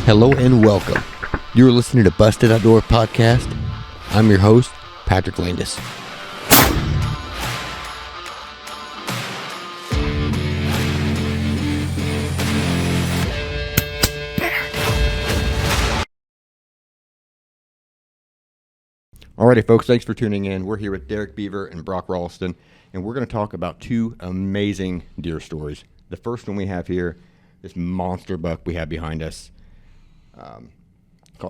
Hello and welcome. You're listening to Busted Outdoor Podcast. I'm your host, Patrick Landis. Alrighty, folks, thanks for tuning in. We're here with Derek Beaver and Brock Ralston, and we're going to talk about two amazing deer stories. The first one we have here, this monster buck we have behind us, a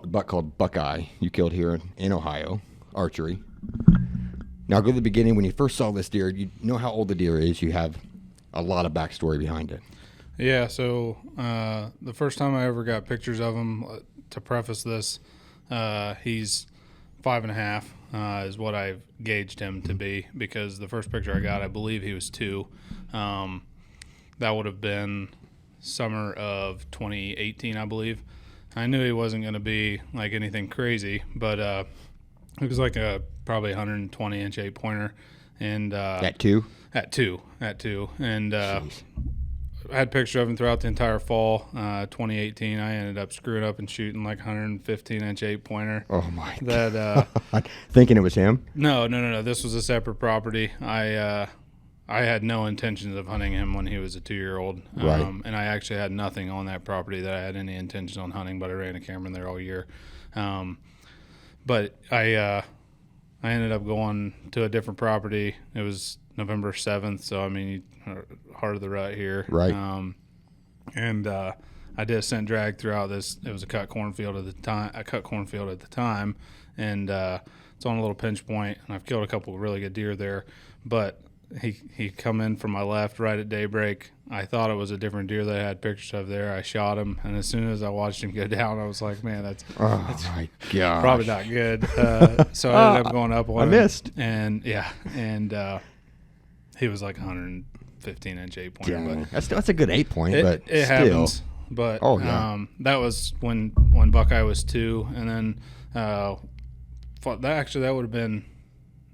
buck called Buckeye, you killed here in Ohio, archery. Now, go to the beginning. When you first saw this deer, you know how old the deer is. You have a lot of backstory behind it. Yeah, so the first time I ever got pictures of him, to preface this, he's 5.5 is what I've gauged him to be, because the first picture I got, I believe he was 2. That would have been summer of 2018, I believe. I knew he wasn't going to be like anything crazy, but it was like a probably 120-inch 8-pointer. And At two? At two. And I had pictures of him throughout the entire fall. 2018, I ended up screwing up and shooting like 115-inch 8-pointer. Oh, my God. Thinking it was him? No. This was a separate property. I had no intentions of hunting him when he was a 2-year-old. Right. And I actually had nothing on that property that I had any intention on hunting, but I ran a camera in there all year. But I ended up going to a different property. It was November 7th, so I mean, heart of the rut here. Right. And I did a scent drag throughout this. It was a cut cornfield at the time, and it's on a little pinch point, and I've killed a couple of really good deer there. But he come in from my left right at daybreak. I thought it was a different deer that I had pictures of there. I shot him, and as soon as I watched him go down, I was like, man, that's my God, probably not good. So I ended up going up on him. missed. And he was like 115-inch 8-pointer. But that's a good 8-point, but it still. Happens. But that was when Buckeye was 2, and then that would have been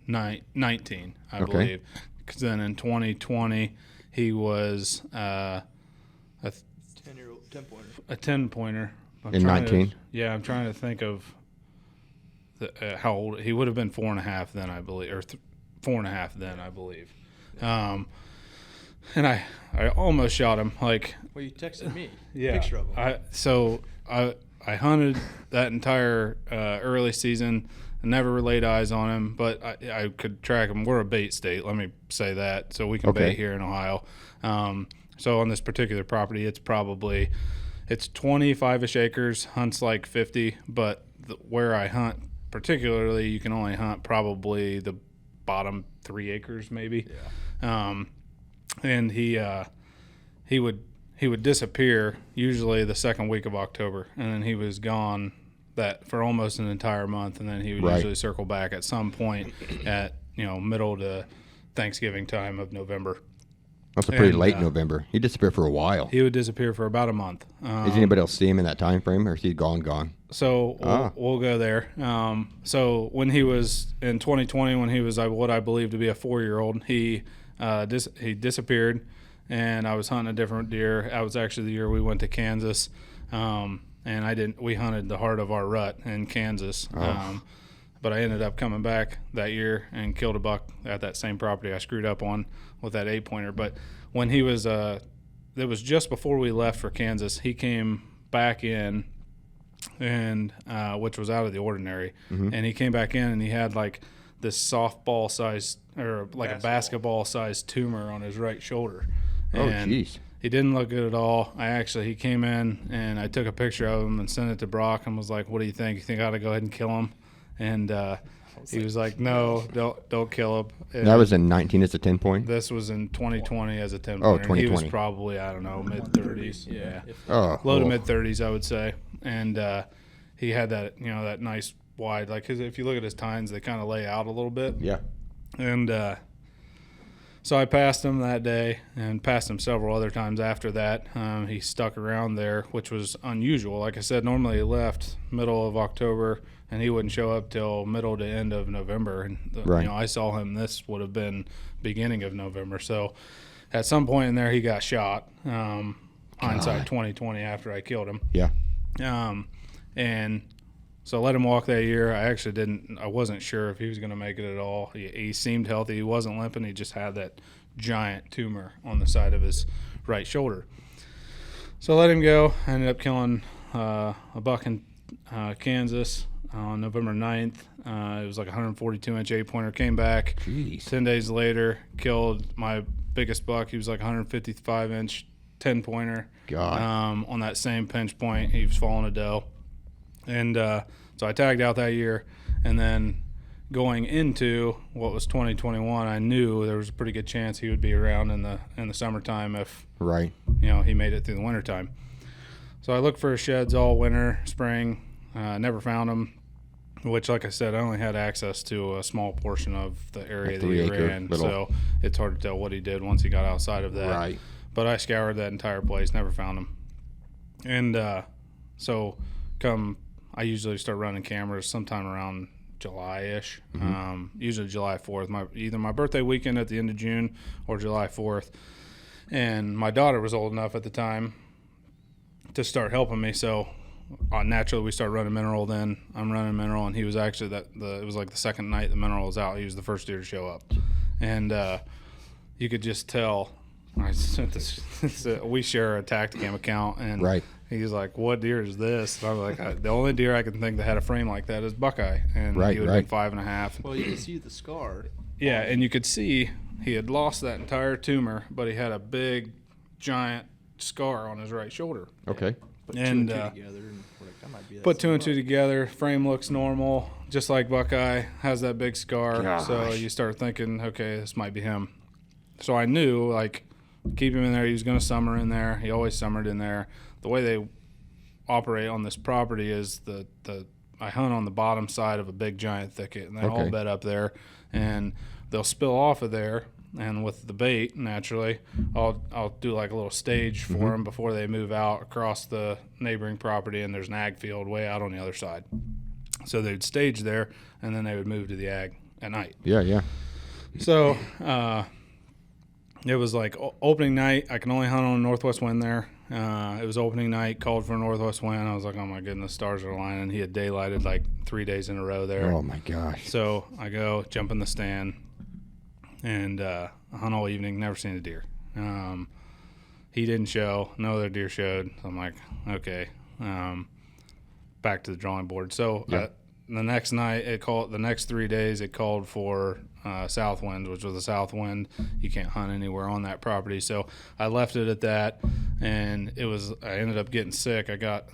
19, I believe. Because then in 2020, he was a 10-pointer. In 19? I'm trying to think of how old. He would have been 4.5 then, I believe, or 4.5 then, I believe. And I almost shot him. Like, well, you texted me a picture of him. I hunted that entire early season. I never laid eyes on him, but I could track him. We're a bait state, let me say that, so we can bait here in Ohio. So on this particular property, it's 25-ish acres, hunts like 50, but where I hunt particularly, you can only hunt probably the bottom 3 acres maybe. Yeah. And he would disappear usually the second week of October, and then he was gone that for almost an entire month, and then he would usually circle back at some point at middle to Thanksgiving time of November. That's a pretty late November. He disappeared for a while. He would disappear for about a month. Does anybody else see him in that time frame, or is he gone? So we'll go there. So when he was in 2020, when he was what I believe to be a 4-year-old, he disappeared, and I was hunting a different deer. That was actually the year we went to Kansas. And we hunted the heart of our rut in Kansas. But I ended up coming back that year and killed a buck at that same property I screwed up on with that 8-pointer. But when he was, it was just before we left for Kansas, he came back in, and which was out of the ordinary. Mm-hmm. And he came back in, and he had like this softball size, or like a basketball sized tumor on his right shoulder. And jeez. He didn't look good at all. He came in, and I took a picture of him and sent it to Brock and was like, what do you think? You think I ought to go ahead and kill him? And he was like, no, don't kill him. And that was in 19 as a 10-point? This was in 2020 as a 10-pointer. Oh, 2020. He was probably, I don't know, mid-30s. Yeah. Low to mid-30s, I would say. And he had that, that nice wide, like, 'cause if you look at his tines, they kind of lay out a little bit. Yeah. And so I passed him that day and passed him several other times after that. He stuck around there, which was unusual. Like I said, normally he left middle of October, and he wouldn't show up till middle to end of November. And I saw him. This would have been beginning of November. So at some point in there, he got shot. Hindsight 2020 after I killed him. Yeah. And so I let him walk that year. I wasn't sure if he was going to make it at all. He seemed healthy. He wasn't limping. He just had that giant tumor on the side of his right shoulder. So I let him go. I ended up killing a buck in Kansas on November 9th. It was like a 142-inch 8-pointer. Came back. Jeez. 10 days later, killed my biggest buck. He was like 155-inch 10-pointer. God. On that same pinch point. He was following a doe. And so I tagged out that year. And then going into what was 2021, I knew there was a pretty good chance he would be around in the summertime if Right. he made it through the wintertime. So I looked for his sheds all winter, spring. Never found them, which, like I said, I only had access to a small portion of the area that he ran. little. So it's hard to tell what he did once he got outside of that. Right. But I scoured that entire place, never found him. And so I usually start running cameras sometime around July-ish, usually July 4th, either my birthday weekend at the end of June or July 4th. And my daughter was old enough at the time to start helping me, so naturally we started running mineral then. I'm running mineral, and he was actually it was like the second night the mineral was out. He was the first deer to show up. And you could just tell. I sent this, we share a Tacticam account, and Right. he's like, "What deer is this?" And I was like, "The only deer I can think that had a frame like that is Buckeye," and Right, he would have been right. 5.5. Well, you can see the scar. Yeah, and you could see he had lost that entire tumor, but he had a big, giant scar on his right shoulder. Okay. Put And, two and two together, and we're like, that might be that Put two same and two buck. together. Frame looks normal, just like Buckeye. Has that big scar. Gosh. So you start thinking, okay, this might be him. So I knew, like, keep him in there. He was going to summer in there. He always summered in there. The way they operate on this property is I hunt on the bottom side of a big giant thicket, and they all Okay. bed up there, and they'll spill off of there. And with the bait, naturally, I'll do like a little stage for them before they move out across the neighboring property, and there's an ag field way out on the other side. So they'd stage there, and then they would move to the ag at night. Yeah, yeah. So it was like opening night. I can only hunt on a northwest wind there. It was opening night, called for a northwest wind. I was like, oh my goodness, stars are aligning. He had daylighted like 3 days in a row there. Oh my gosh. So I go, jump in the stand, and I hunt all evening, never seen a deer. He didn't show, no other deer showed. So I'm like, okay, back to the drawing board. So Yep. the next night, the next 3 days, it called for south winds, which was a south wind. You can't hunt anywhere on that property. So I left it at that, and I ended up getting sick. I got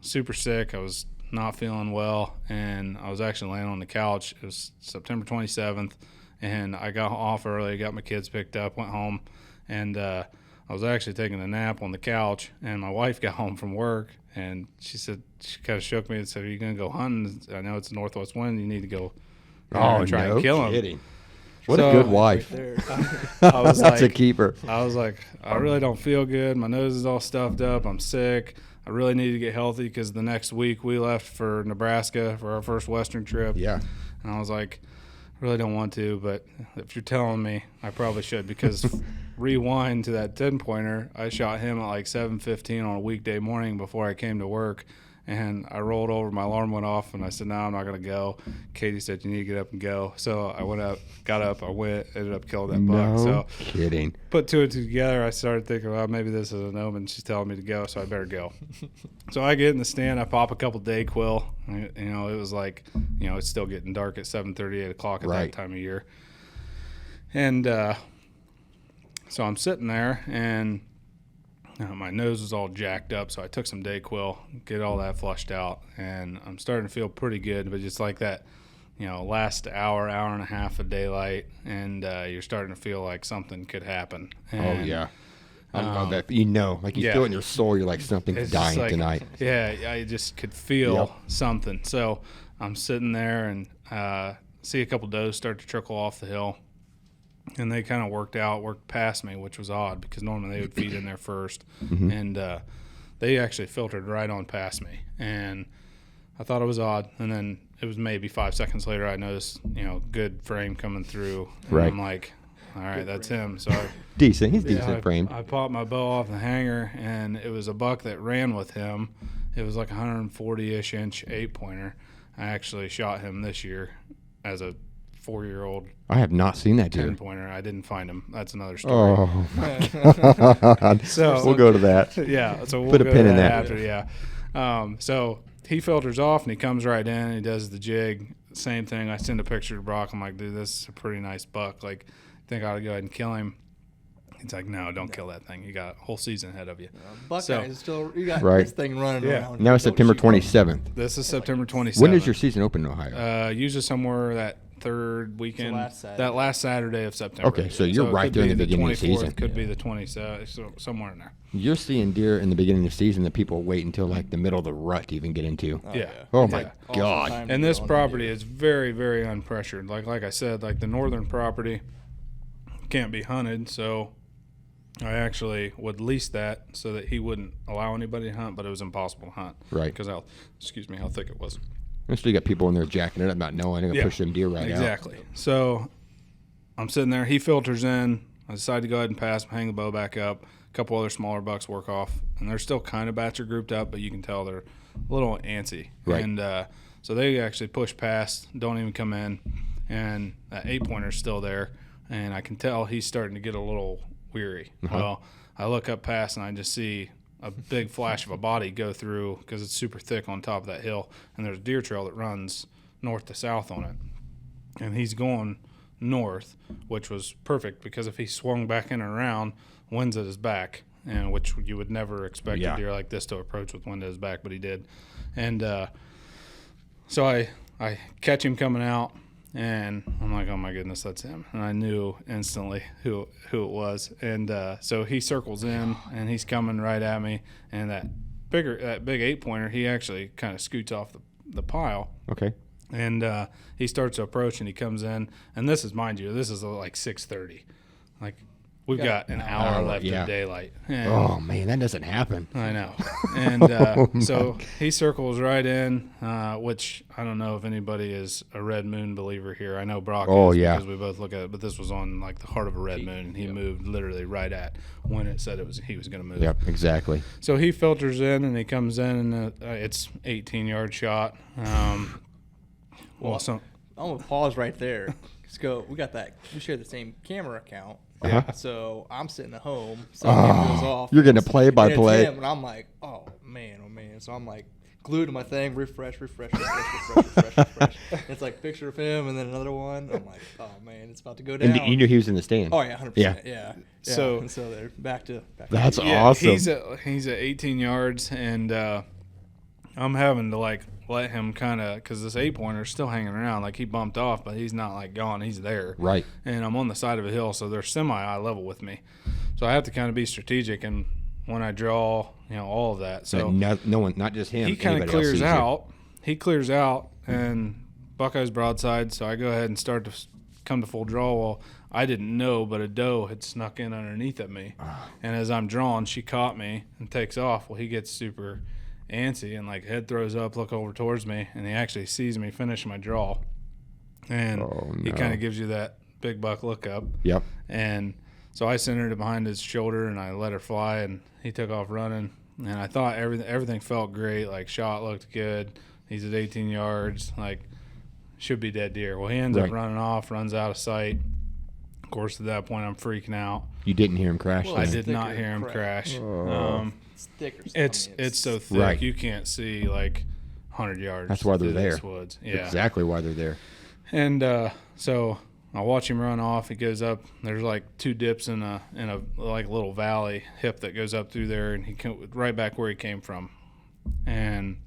super sick. I was not feeling well, and I was actually laying on the couch. It was September 27th, and I got off early, got my kids picked up, went home, and I was actually taking a nap on the couch, and my wife got home from work, and she kind of shook me and said, "Are you going to go hunting? I know it's a northwest wind. You need to go and try and kill him." Kidding. What So- a good wife. There. I was That's a like, keeper. I was like, I really don't feel good. My nose is all stuffed up. I'm sick. I really need to get healthy because the next week we left for Nebraska for our first Western trip. Yeah. And I was like, I really don't want to, but if you're telling me, I probably should, because rewind to that 10-pointer, I shot him at like 7:15 on a weekday morning before I came to work, and I rolled over, my alarm went off, and I said, no, I'm not going to go. Katie said, you need to get up and go. So I went up, got up, I went, ended up killing that buck. No So kidding. put two and two together, I started thinking, well, maybe this is an omen. She's telling me to go, so I better go. So I get in the stand, I pop a couple Dayquil. It was like, it's still getting dark at 7:30, 8 o'clock at Right. that time of year. And so I'm sitting there, and my nose was all jacked up, so I took some Dayquil, get all that flushed out, and I'm starting to feel pretty good, but just like that, last hour and a half of daylight, and you're starting to feel like something could happen. Oh And yeah. I bet like you yeah. feel it in your soul. You're like, something's it's just dying like- tonight. Yeah, I just could feel Yep. something. So I'm sitting there and see a couple does start to trickle off the hill. And they kind of worked past me, which was odd because normally they would feed in there first. Mm-hmm. And they actually filtered right on past me. And I thought it was odd. And then it was maybe 5 seconds later I noticed, good frame coming through. And Right. I'm like, all right, that's him. So Decent. He's yeah, decent frame. I popped my bow off the hanger, and it was a buck that ran with him, it was like 140-ish inch 8-pointer. I actually shot him this year as a 4-year-old I have not seen that deer. 10-pointer. I didn't find him. That's another story. Oh my God. So We'll go to that. yeah, so we'll Put a go pin to in that. after. Yeah. So he filters off and he comes right in and he does the jig. Same thing. I send a picture to Brock. I'm like, dude, this is a pretty nice buck. Like, I think I ought to go ahead and kill him. He's like, no, don't kill that thing. You got a whole season ahead of you. Buckeyes still, you got Right. this thing running around. Now it's Don't September shoot 27th. This is September 27th. When does your season open in Ohio? Usually somewhere that third weekend, last Saturday. that last Saturday of September. Okay, so you're it right could there in be the beginning of the 24th, season. Could be the 27th, so somewhere in there. You're seeing deer in the beginning of the season that people wait until like the middle of the rut to even get into. Yeah. Oh my Yeah. Awesome God. time to And go this on property deer. is very, very unpressured. Like I said, like the northern property can't be hunted, so I actually would lease that so that he wouldn't allow anybody to hunt, but it was impossible to hunt. Right. Because how thick it was. And so you got people in there jacking it up, not knowing they're gonna Yeah, push them deer right out. Exactly. So I'm sitting there. He filters in. I decide to go ahead and pass him, hang the bow back up. A couple other smaller bucks work off, and they're still kind of batcher grouped up, but you can tell they're a little antsy. Right. And so they actually push past, don't even come in, and that 8-pointer's still there, and I can tell he's starting to get a little weary. Well, I look up past, and I just see a big flash of a body go through because it's super thick on top of that hill, and there's a deer trail that runs north to south on it, and he's going north, which was perfect because if he swung back in and around, wind's at his back, and which you would never expect Yeah. a deer like this to approach with wind at his back, but he did. And so I catch him coming out, and I'm like, oh my goodness, that's him. And I knew instantly who it was. And so he circles in, and he's coming right at me, and that big 8-pointer, he actually kind of scoots off the pile. Okay. And he starts to approach, and he comes in. And this is, mind you, this is like 6:30. Like, we've got an hour left yeah. of daylight. And Oh man, that doesn't happen. I know. And so he circles right in, which I don't know if anybody is a red moon believer here. I know Brock is yeah. because we both look at it, but this was on like the heart of a red moon, and he moved literally right at when it said he was going to move. Yep, exactly. So he filters in, and he comes in, and it's 18-yard shot. Well, So I'm gonna pause right there. Let's go. We share the same camera account. Uh-huh. So I'm sitting at home. Something goes off. You're getting a and it's play-by-play. him, and I'm like, oh man. So I'm like glued to my thing. Refresh. And it's like picture of him, and then another one. I'm like, oh man, it's about to go down. And you knew he was in the stand. Oh yeah, 100%. Yeah. So- and so they're back to. That's yeah, awesome. he's at 18 yards, and I'm having to like let him kind of, because this 8-pointer's still hanging around. Like, he bumped off, but he's not like gone. He's there. Right. And I'm on the side of a hill, so they're semi-eye level with me. So I have to kind of be strategic, and when I draw, all of that. So no one, not just him. he kind of anybody else clears sees you. out. He clears out, and Buckeye's broadside. So I go ahead and start to come to full draw. Well, I didn't know, but a doe had snuck in underneath at me. And as I'm drawing, she caught me and takes off. Well, he gets super antsy and like head throws up, look over towards me, and he actually sees me finish my draw. And he kind of gives you that big buck look up. Yep. And so I centered it behind his shoulder, and I let her fly, and he took off running. And I thought everything felt great. Like, shot looked good. He's at 18 yards. Like, should be dead deer. Well, he ends up running off, runs out of sight. Of course, at that point, I'm freaking out. You didn't hear him crash. Well, I then? did not thicker hear him crash. crash. It's thicker. It's so thick Right. you can't see like 100 yards. That's why they're through there. these woods. Yeah. Exactly why they're there. And so I watch him run off. He goes up. There's like two dips in a like little valley hip that goes up through there, and he right back where he came from. And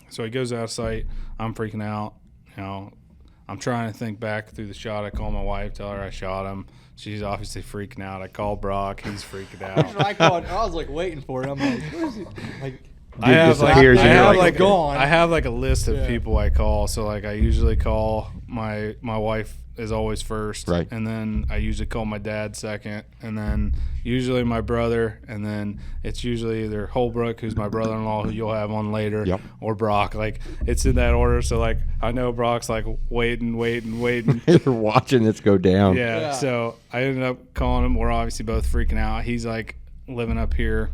so he goes out of sight. I'm freaking out. I'm trying to think back through the shot. I call my wife, tell her I shot him. She's obviously freaking out. I call Brock. He's freaking out. I was like waiting for it. I'm like, where is he? Like, I have disappears and you're like, gone. I have like a list of Yeah. people I call. So like I usually call my wife is always first, Right. and then I usually call my dad second, and then usually my brother, and then it's usually either Holbrook, who's my brother-in-law, who you'll have on later, Yep. or Brock. Like, it's in that order. So like I know Brock's like waiting. You're watching this go down. Yeah. So I ended up calling him. We're obviously both freaking out. He's like living up here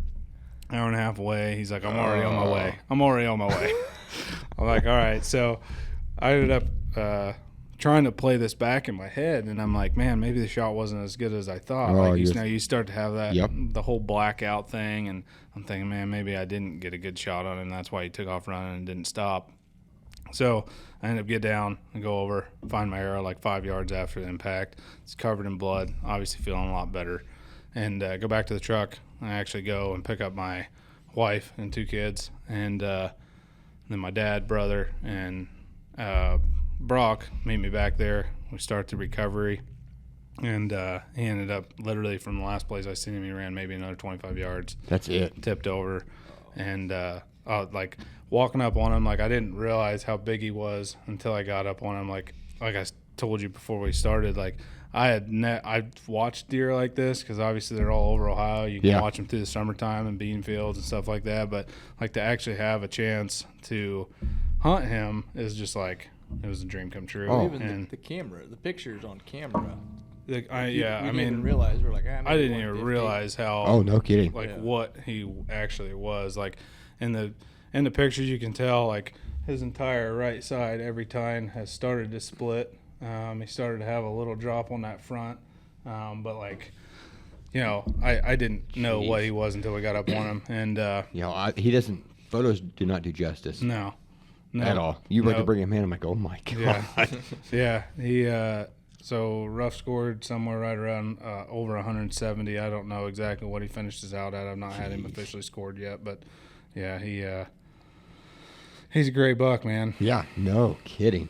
hour and a half away. He's like, I'm already on my way. I'm already on my way. I'm like, all right. So I ended up trying to play this back in my head, and I'm like, man, maybe the shot wasn't as good as I thought. Oh, Like, you start to have that, Yep. the whole blackout thing, and I'm thinking, man, maybe I didn't get a good shot on him. That's why he took off running and didn't stop. So I end up get down and go over, find my arrow like 5 yards after the impact. It's covered in blood, obviously feeling a lot better. And go back to the truck. I actually go and pick up my wife and 2 kids, and then my dad, brother, and Brock meet me back there. We start the recovery, and he ended up literally from the last place I seen him, he ran maybe another 25 yards. That's it. Tipped over, and like walking up on him, like I didn't realize how big he was until I got up on him. Like I told you before we started, like I've watched deer like this because obviously they're all over Ohio. You can watch them through the summertime and bean fields and stuff like that. But like to actually have a chance to hunt him is just like it was a dream come true. Oh, even and the camera, the pictures on camera. I didn't mean, even realize we're like, I didn't even realize how. Oh, no kidding. Like what he actually was. Like in the pictures, you can tell like his entire right side every tine has started to split. He started to have a little drop on that front, but like, you know, I didn't know what he was until we got up on him, and You know, he doesn't. Photos do not do justice no, at all. You were to Nope. bring him in. I'm like, oh my god. Yeah, he so rough scored somewhere right around over 170. I don't know exactly what he finished us out at. I've not had him officially scored yet, but yeah, he's a great buck, man. Yeah, no kidding.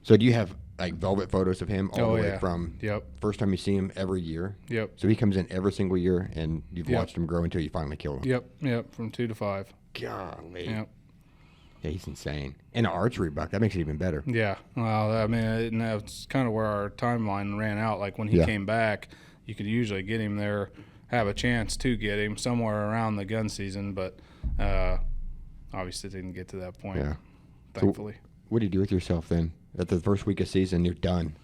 So do you have like velvet photos of him all Oh, the way yeah. from Yep. first time you see him every year? Yep. So he comes in every single year, and you've Yep. watched him grow until you finally kill him. Yep, from 2 to 5. Golly. Yep. Yeah, he's insane. And an archery buck, that makes it even better. Yeah, well, I mean, that's kind of where our timeline ran out. Like when he came back, you could usually get him there, have a chance to get him somewhere around the gun season, but obviously didn't get to that point. Yeah. Thankfully. What do you do with yourself then? At the first week of season, you're done.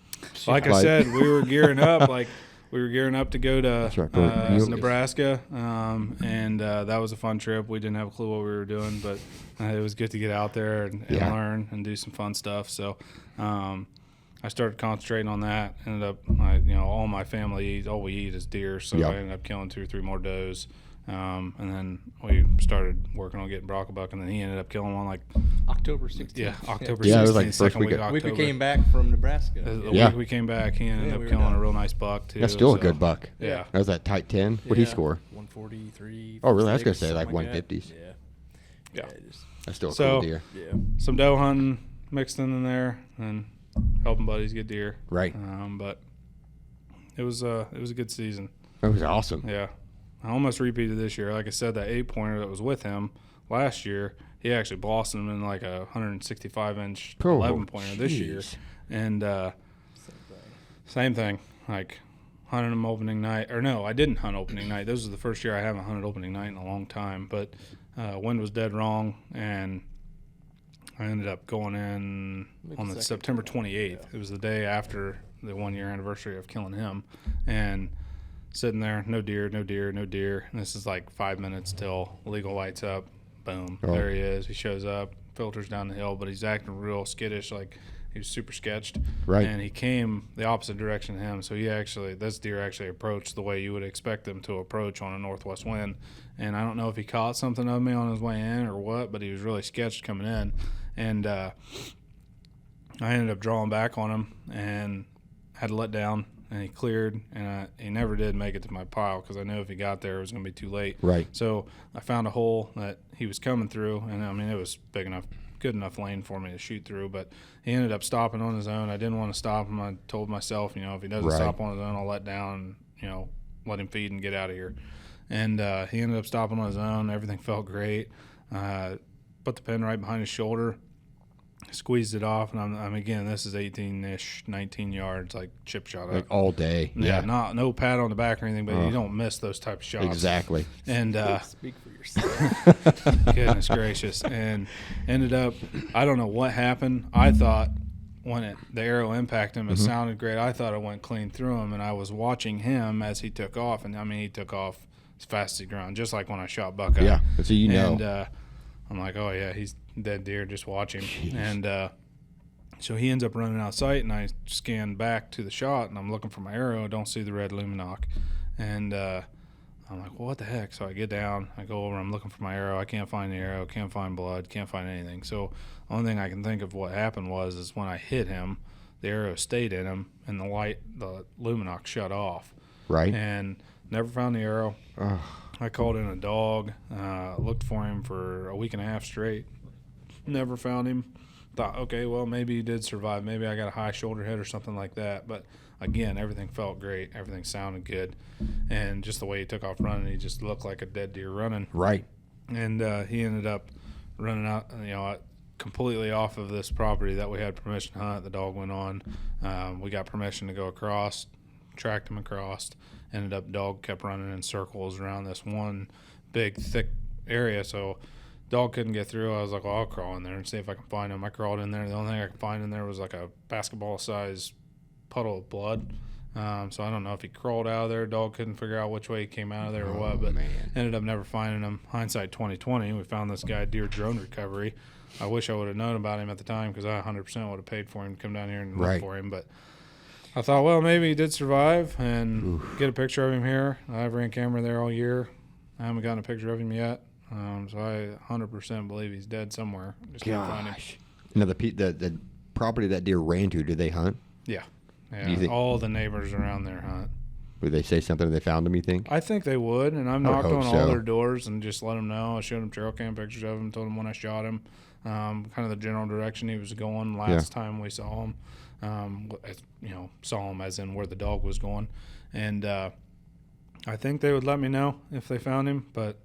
Like I said, we were gearing up. Like we were gearing up to go to right, Nebraska, and that was a fun trip. We didn't have a clue what we were doing, but it was good to get out there and learn and do some fun stuff. So I started concentrating on that. Ended up, all my family all we eat is deer, so I ended up killing 2 or 3 more does. And then we started working on getting Brock a buck, and then he ended up killing one like October 16th. Yeah, October 16th. Yeah, it was like first second week week of- of Week October. we came back from Nebraska. The Yeah. week we came back, he ended Yeah, up we were killing done. a real nice buck too. That's still a so, good buck. Yeah. That was that tight 10. What'd he score? 143. Oh, really? I was gonna 6, say, like, something 150s. that. Yeah. That's still a So- cool deer. Yeah. Some doe hunting mixed in there, and helping buddies get deer. Right. But it was a good season. That was awesome. Yeah, I almost repeated this year. Like I said, that 8-pointer that was with him last year, he actually blossomed in like a 165-inch Oh, 11-pointer this year, jeez. and same thing. Like hunted him opening night, or no, I didn't hunt opening night. This was the first year I haven't hunted opening night in a long time. But wind was dead wrong, and I ended up going in on the September 28th. It was the day after the 1-year anniversary of killing him, and sitting there, no deer. And this is like 5 minutes till legal lights up. Boom, there he is. He shows up, filters down the hill, but he's acting real skittish, like he was super sketched. Right. And he came the opposite direction to him, so this deer actually approached the way you would expect them to approach on a northwest wind. And I don't know if he caught something of me on his way in or what, but he was really sketched coming in. And I ended up drawing back on him and had to let down, and he cleared, and he never did make it to my pile because I knew if he got there it was going to be too late. Right. So I found a hole that he was coming through, and I mean it was big enough, good enough lane for me to shoot through, but he ended up stopping on his own. I didn't want to stop him. I told myself, if he doesn't stop on his own, I'll let down, let him feed and get out of here. And he ended up stopping on his own. Everything felt great. Put the pin right behind his shoulder, squeezed it off, and I'm again, this is 18-ish, 19 yards, like chip shot up. Like all day. Yeah, no pat on the back or anything, but you don't miss those type of shots. Exactly. And Speak for yourself. goodness gracious, and ended up, I don't know what happened. I thought when the arrow impacted him, it sounded great. I thought it went clean through him, and I was watching him as he took off, and I mean he took off as fast as he run, just like when I shot Buckeye. Yeah, so you know. And I'm like, oh yeah, he's dead deer. Just watch him. Jeez. And so he ends up running out of sight, and I scan back to the shot, and I'm looking for my arrow. Don't see the red luminoc, and I'm like, well, what the heck? So I get down, I go over, I'm looking for my arrow. I can't find the arrow, can't find blood, can't find anything. So the only thing I can think of what happened is when I hit him, the arrow stayed in him, and the luminoc shut off. Right. And never found the arrow. Ugh. I called in a dog, looked for him for a week and a half straight, never found him. Thought, okay, well, maybe he did survive. Maybe I got a high shoulder head or something like that. But again, everything felt great. Everything sounded good. And just the way he took off running, he just looked like a dead deer running. Right. And he ended up running out, completely off of this property that we had permission to hunt. The dog went on. We got permission to go across, tracked him across. Ended up, dog kept running in circles around this one big, thick area. So dog couldn't get through. I was like, well, I'll crawl in there and see if I can find him. I crawled in there. The only thing I could find in there was like a basketball-sized puddle of blood. So I don't know if he crawled out of there. Dog couldn't figure out which way he came out of there or what, but ended up never finding him. Hindsight 2020, we found this guy, Deer Drone Recovery. I wish I would have known about him at the time because I 100% would have paid for him to come down here and look for him. But I thought, well, maybe he did survive and get a picture of him here. I've ran camera there all year. I haven't gotten a picture of him yet. So I 100% believe he's dead somewhere. Just can't find him. Now, the property that deer ran to, did they hunt? Yeah. Think, all the neighbors around there hunt. Would they say something if they found him, you think? I think they would, and I've knocked on so. all their doors and just let them know. I showed them trail cam pictures of him, told them when I shot him, kind of the general direction he was going last time we saw him. Saw him as in where the dog was going. And I think they would let me know if they found him, but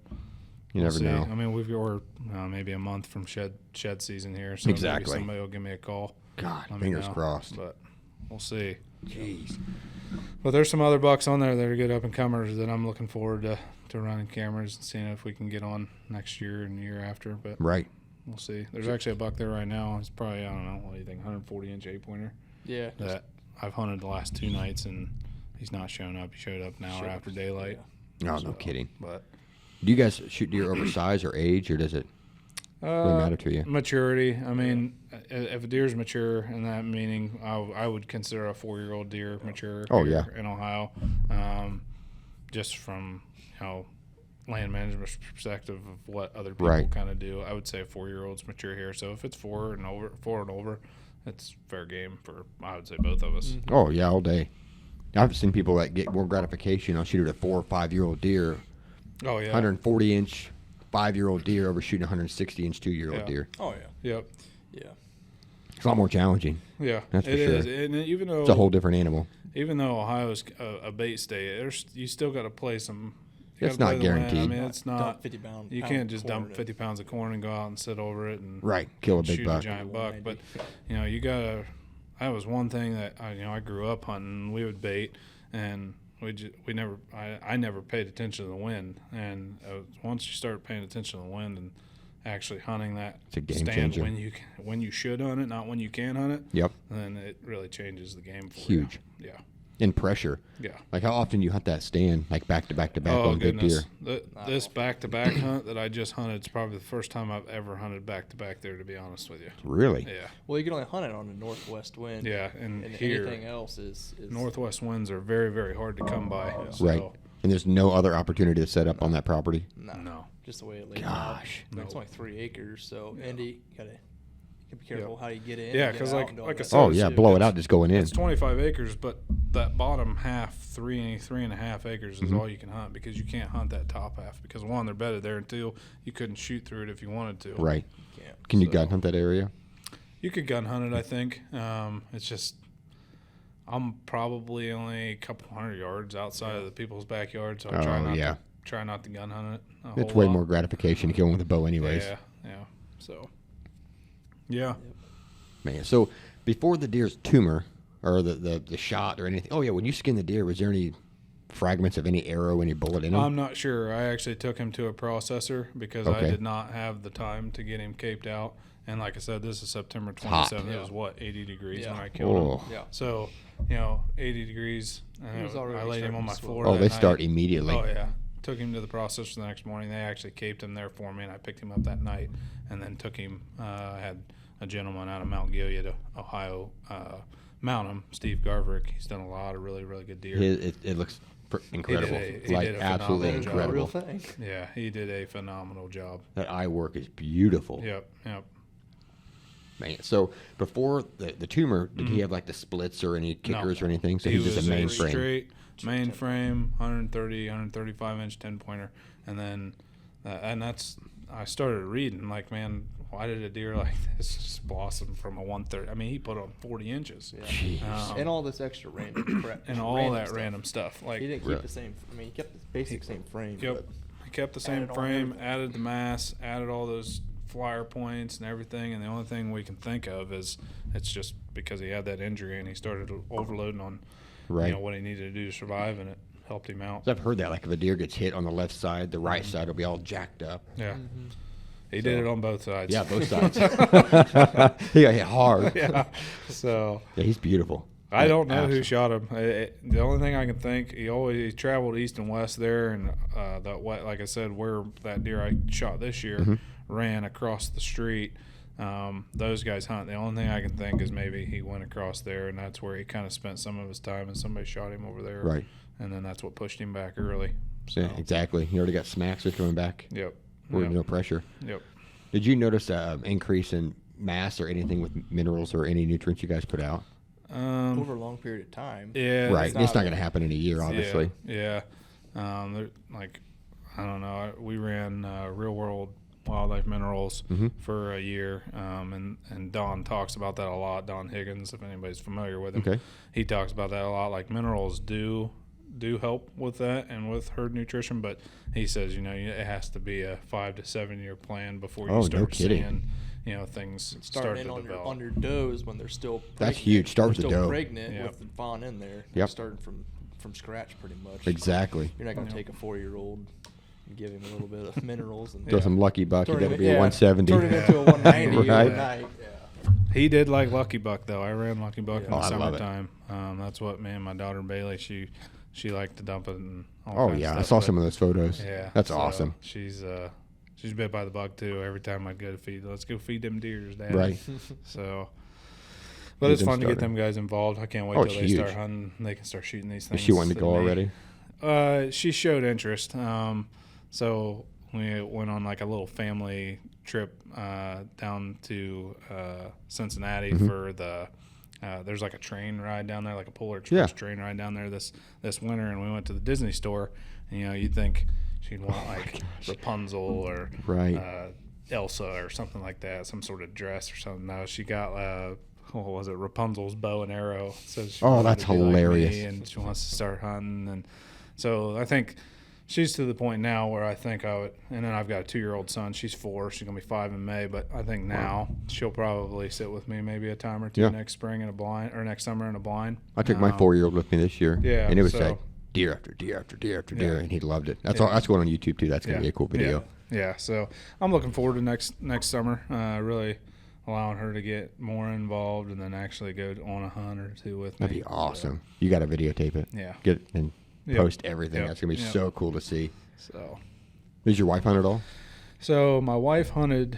you never know. I mean, we're maybe a month from shed season here, so maybe somebody will give me a call. God, fingers crossed. But we'll see. Jeez. But there's some other bucks on there that are good up-and-comers that I'm looking forward to running cameras and seeing if we can get on next year and the year after. But we'll see. There's actually a buck there right now. It's probably, I don't know, what do you think, 140-inch 8-pointer? Yeah. That I've hunted the last 2 nights, and he's not showing up. He showed up an hour after daylight. Yeah. No kidding. But do you guys shoot deer over size or age, or does it really matter to you? Maturity. I mean, if a deer's mature, and that meaning I would consider a 4-year-old deer mature in Ohio, just from land management perspective of what other people kind of do. I would say a 4-year-old's mature here. So if it's 4 and over, it's fair game for, I would say, both of us. Mm-hmm. Oh yeah, all day. I've seen people that get more gratification on shooting a 4 or 5-year-old deer. Oh yeah, 140-inch 5-year-old deer over shooting a 160-inch 2-year-old deer. Oh yeah. Yep. Yeah. It's a lot more challenging. Yeah, that's for it sure. is. And even though it's a whole different animal. Even though Ohio's a bait state, you still got to play some. It's not guaranteed. I mean, it's not. 50 pound. You can't just dump 50 pounds of corn and go out and sit over it and kill a big shoot buck. a giant buck. But you gotta. That was one thing that I grew up hunting. We would bait, and I never paid attention to the wind. And once you start paying attention to the wind and actually hunting that stand when you should hunt it, not when you can hunt it. Yep. Then it really changes the game for Huge. you. Yeah. And pressure. Yeah. Like how often you hunt that stand, like back to back to back on big deer? This back to back hunt that I just hunted is probably the first time I've ever hunted back to back there, to be honest with you. Really? Yeah. Well, you can only hunt it on a northwest wind. Yeah, and here, anything else is northwest winds are very, very hard to come by. So. Right. And there's no other opportunity to set up on that property? No. Just the way it lays out. It's only 3 acres, so Indy, you gotta be careful how you get in. Yeah, because like I said, blow it out just going in. It's 25 acres, but that bottom half, 3.5 acres, is all you can hunt, because you can't hunt that top half, because one, they're bedded there, and two, you couldn't shoot through it if you wanted to. Right. Can you gun hunt that area? You could gun hunt it, I think. It's just I'm probably only a couple hundred yards outside of the people's backyard, so I try not to gun hunt it. It's way more gratification killing with a bow, anyways. Yeah. So. Yeah. Man, so before the deer's tumor or the shot or anything, when you skinned the deer, was there any fragments of any arrow, any bullet in him? I'm not sure. I actually took him to a processor because I did not have the time to get him caped out. And like I said, this is September 27th. It was 80 degrees when I killed him. Yeah. So, 80 degrees. I laid him on my floor. Oh, they start immediately. Oh, yeah. took him to the processor the next morning. They actually caped him there for me, and I picked him up that night, and then took him. I had a gentleman out of Mount Gilead, Ohio, mount him, Steve Garverick. He's done a lot of really, really good deer. It looks incredible. He Like did a absolutely phenomenal Real incredible. thing. Yeah, he did a phenomenal job. That eye work is beautiful. Yep. Man, so before the tumor, did he have like the splits or any kickers or anything? So he he's just was a mainframe. Straight mainframe, 130, 135 inch 10 pointer, and then I started reading like, man, why did a deer like this just blossom from a 130? I mean, he put on 40 inches. Yeah. Jeez. And all this extra random crap. And all that random stuff. Like, He didn't keep the same. I mean, he kept the basic same frame. Yep. But He kept the same Added on frame, everything. added the mass, added all those flyer points and everything. And the only thing we can think of is it's just because he had that injury and he started overloading on Right. what he needed to do to survive, and it helped him out. So I've heard that, like if a deer gets hit on the left side, the right side will be all jacked up. Yeah. Mm-hmm. He did it on both sides. Yeah, both sides. He got hit hard. Yeah. So Yeah, he's beautiful. I don't know who Absolutely. shot him. The only thing I can think, he traveled east and west there, and like I said, where that deer I shot this year Mm-hmm. ran across the street. Those guys hunt. The only thing I can think is maybe he went across there, and that's where he kind of spent some of his time, and somebody shot him over there. Right. And then that's what pushed him back early. So, Yeah, exactly. He already got smacks just coming back. Yep. With Yep. no pressure. Yep. Did you notice an increase in mass or anything with minerals or any nutrients you guys put out? over a long period of time. Yeah. Right. It's not not- going to happen in a year, obviously. Yeah. Like, I don't know. We ran Real World Wildlife Minerals Mm-hmm. for a year, and Don talks about that a lot. Don Higgins, if anybody's familiar with him, Okay. he talks about that a lot. Like, minerals do help with that and with herd nutrition, but he says it has to be a 5 to 7 year plan before you Oh, no start kidding. seeing things start Starting to in develop. on your does when they're still pregnant. That's huge. Start with They're the still doe. pregnant Yep. with the fawn in there. Yep. Starting from scratch pretty much. Exactly. You're not going to Yep. take a 4-year-old and give him a little bit of minerals and Throw some lucky buck. You turn got to him- be a 170. Turn him into a 190 Right. overnight. Yeah. He did like Lucky Buck though. I ran Lucky Buck in Oh, the I love it. summertime. That's what me and my daughter Bailey, she liked to dump it and all Oh, kinds of yeah. I stuff, saw but- some of those photos. Yeah, That's so awesome. She's bit by the bug too. Every time I'd go to feed, let's go feed them deers, Dad. Right. So, but Get it's them fun to get started. them guys involved. I can't wait Oh, till it's they start huge. hunting. They can start shooting these Is things. she wanting to that go may- already? She showed interest. So we went on like a little family trip down to Cincinnati Mm-hmm. for the. There's like a train ride down there, like a Polar Express Yeah. train ride down there this winter, and we went to the Disney store. And, you'd think she'd want like Rapunzel or Right. Elsa or something like that, some sort of dress or something. No, she got what was it, Rapunzel's bow and arrow. So she Oh, wanted that's to be like me, hilarious. and she wants to start hunting, and so I think she's to the point now where I think I would. And then I've got a 2-year-old son. She's 4. She's gonna be 5 in May. But I think now she'll probably sit with me maybe a time or two Yeah. next spring in a blind or next summer in a blind. I took my 4-year-old with me this year. yeah, And it was so- like deer after deer after deer after deer, Yeah. and he loved it. That's Yeah. all. That's going on YouTube too. That's going to be a cool video. Yeah, so I'm looking forward to next summer. Really allowing her to get more involved and then actually go on a hunt or two with me. That'd be awesome. You got to videotape it. Yeah. Get it and Yep. post everything. Yep. That's going to be Yep. so cool to see. So Does your wife hunt at all? So my wife hunted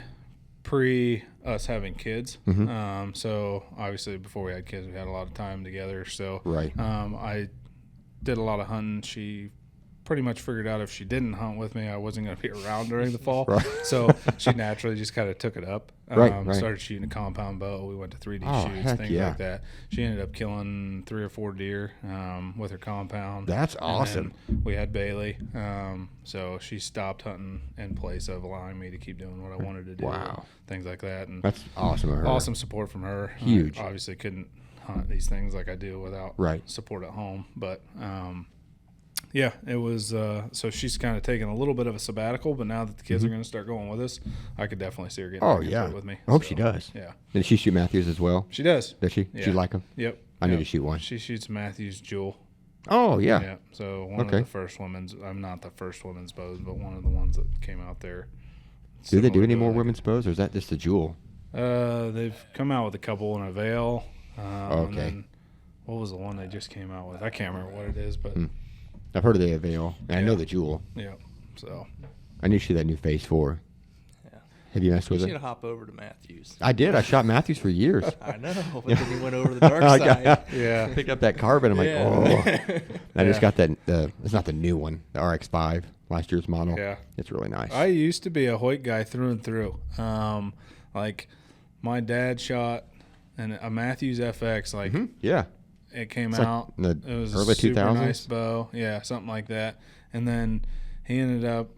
pre us having kids. Mm-hmm. So obviously before we had kids, we had a lot of time together. So Right. I did a lot of hunting. She pretty much figured out if she didn't hunt with me, I wasn't going to be around during the fall. Right. So she naturally just kind of took it up. Right. Started shooting a compound bow. We went to 3D Oh, shoots, heck things yeah. like that. She ended up killing 3 or 4 deer with her compound. That's And awesome. then we had Bailey. So she stopped hunting in place of allowing me to keep doing what I wanted to do. Wow. Things like that. And That's awesome of her. awesome support from her. Huge. I obviously couldn't hunt these things like I do without Right. support at home. But yeah, it was. So she's kind of taking a little bit of a sabbatical, but now that the kids are going to start going with us, I could definitely see her getting Mm-hmm. Oh, back into yeah. it with me. I hope So, she does. Yeah, Did she shoot Matthews as well? she does. Does she? Yeah. She like him? Yep. I need Yep. to shoot one. She shoots Matthews Jewel. Oh, yeah. Yeah. So one Okay. of the first women's. I'm not the first women's bows, but one of the ones that came out there. Do they do Similar any to more it. women's bows, or is that just a jewel? They've come out with a couple in a veil. Okay. And then what was the one they just came out with? I can't remember what it is, but I've heard of the Avail, and I know the Jewel. Yeah. So I need to see that new Phase 4. Yeah. Have you messed You with should it? hop over to Matthews. I did. I shot Matthews for years. I know, but then he went over to the dark side. yeah. Picked up that carbon. I'm like, Yeah. oh. I just got that. It's not the new one, the RX-5, last year's model. Yeah. It's really nice. I used to be a Hoyt guy through and through. Like my dad shot a Matthews FX. Like Yeah. it came It's like out. in the It was early a super 2000s? nice bow. Yeah, something like that. And then he ended up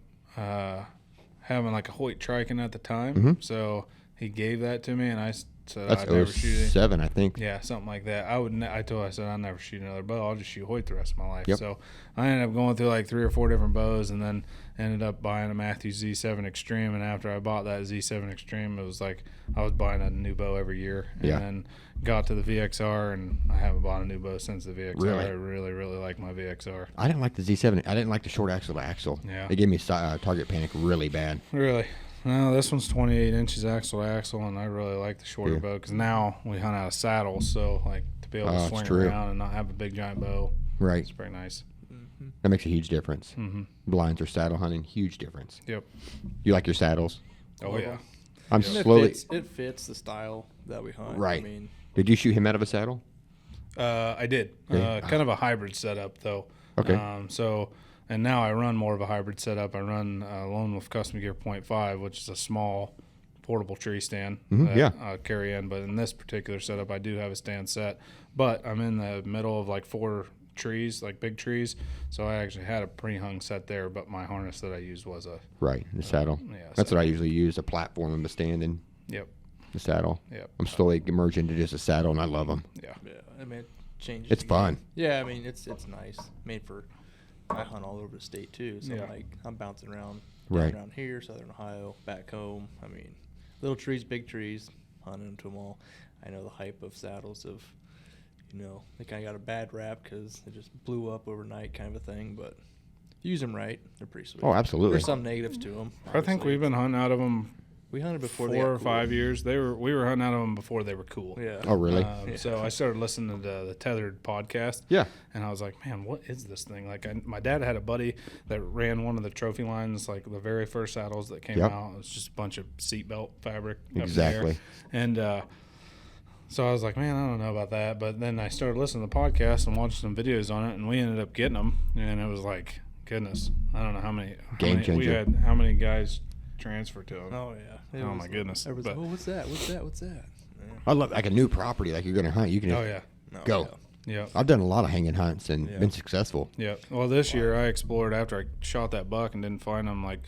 having like a Hoyt Triton at the time. So he gave that to me, and I said That's I'd never shoot it. 07, I think. Yeah, something like that. I said I'll never shoot another bow. I'll just shoot Hoyt the rest of my life. Yep. So I ended up going through like 3 or 4 different bows, and then ended up buying a Matthews Z7 Extreme. And after I bought that Z7 Extreme, it was like I was buying a new bow every year. And Yeah. then got to the VXR, and I haven't bought a new bow since the VXR. Really? I really, really like my VXR. I didn't like the Z7. I didn't like the short axle to axle. Yeah. It gave me target panic really bad. Really? No, this one's 28 inches axle to axle, and I really like the shorter Yeah. bow because now we hunt out of saddles, so like to be able Oh, to it's swing true. around and not have a big giant bow, Right. it's pretty nice. That makes a huge difference. Mm-hmm. Blinds or saddle hunting, huge difference. Yep. You like your saddles? Oh yeah. I'm And slowly. it fits the style that we hunt. Right. I mean, Did you shoot him out of a saddle? I did. Yeah. Kind of a hybrid setup though. Okay. And now I run more of a hybrid setup. I run Lone Wolf Custom Gear .5, which is a small portable tree stand that yeah. I carry in. But in this particular setup, I do have a stand set. But I'm in the middle of like 4 trees, like big trees. So I actually had a pre-hung set there, but my harness that I used was a Right, the saddle. yeah, That's what I usually use, a platform and the stand and Yep. the saddle. Yep. I'm slowly emerging into just a saddle, and I love them. Yeah. yeah, I mean, it changes. It's the fun. game. Yeah, I mean, it's nice. Made for. I hunt all over the state too, so Yeah. I'm bouncing around, Right. around here, Southern Ohio, back home. I mean, little trees, big trees, hunting to them all. I know the hype of saddles of, they kind of got a bad rap because they just blew up overnight, kind of a thing. But if you use them right, they're pretty sweet. Oh, absolutely. There's some negatives to them. I think we've been hunting out of them We hunted before 4 they got or cool. 5 years. We were hunting out of them before they were cool. Yeah. Oh, really? Yeah. So I started listening to the Tethered podcast. Yeah. And I was like, man, what is this thing? Like, my dad had a buddy that ran one of the trophy lines, like the very first saddles that came Yep. out. It was just a bunch of seatbelt fabric. up in the Exactly. air. And so I was like, man, I don't know about that. But then I started listening to the podcast and watching some videos on it, and we ended up getting them. And it was like, goodness, I don't know how many. Game We changer. had how many guys transfer to them? Oh yeah. It Oh, was- my goodness. Everyone's But- like, oh, what's that? What's that? What's that? Yeah. I love like a new property, like you're going to hunt. You can Oh, just yeah. No, go. yeah. Yeah. I've done a lot of hanging hunts and Yeah. been successful. Yeah. Well, this year I explored after I shot that buck and didn't find him. Like,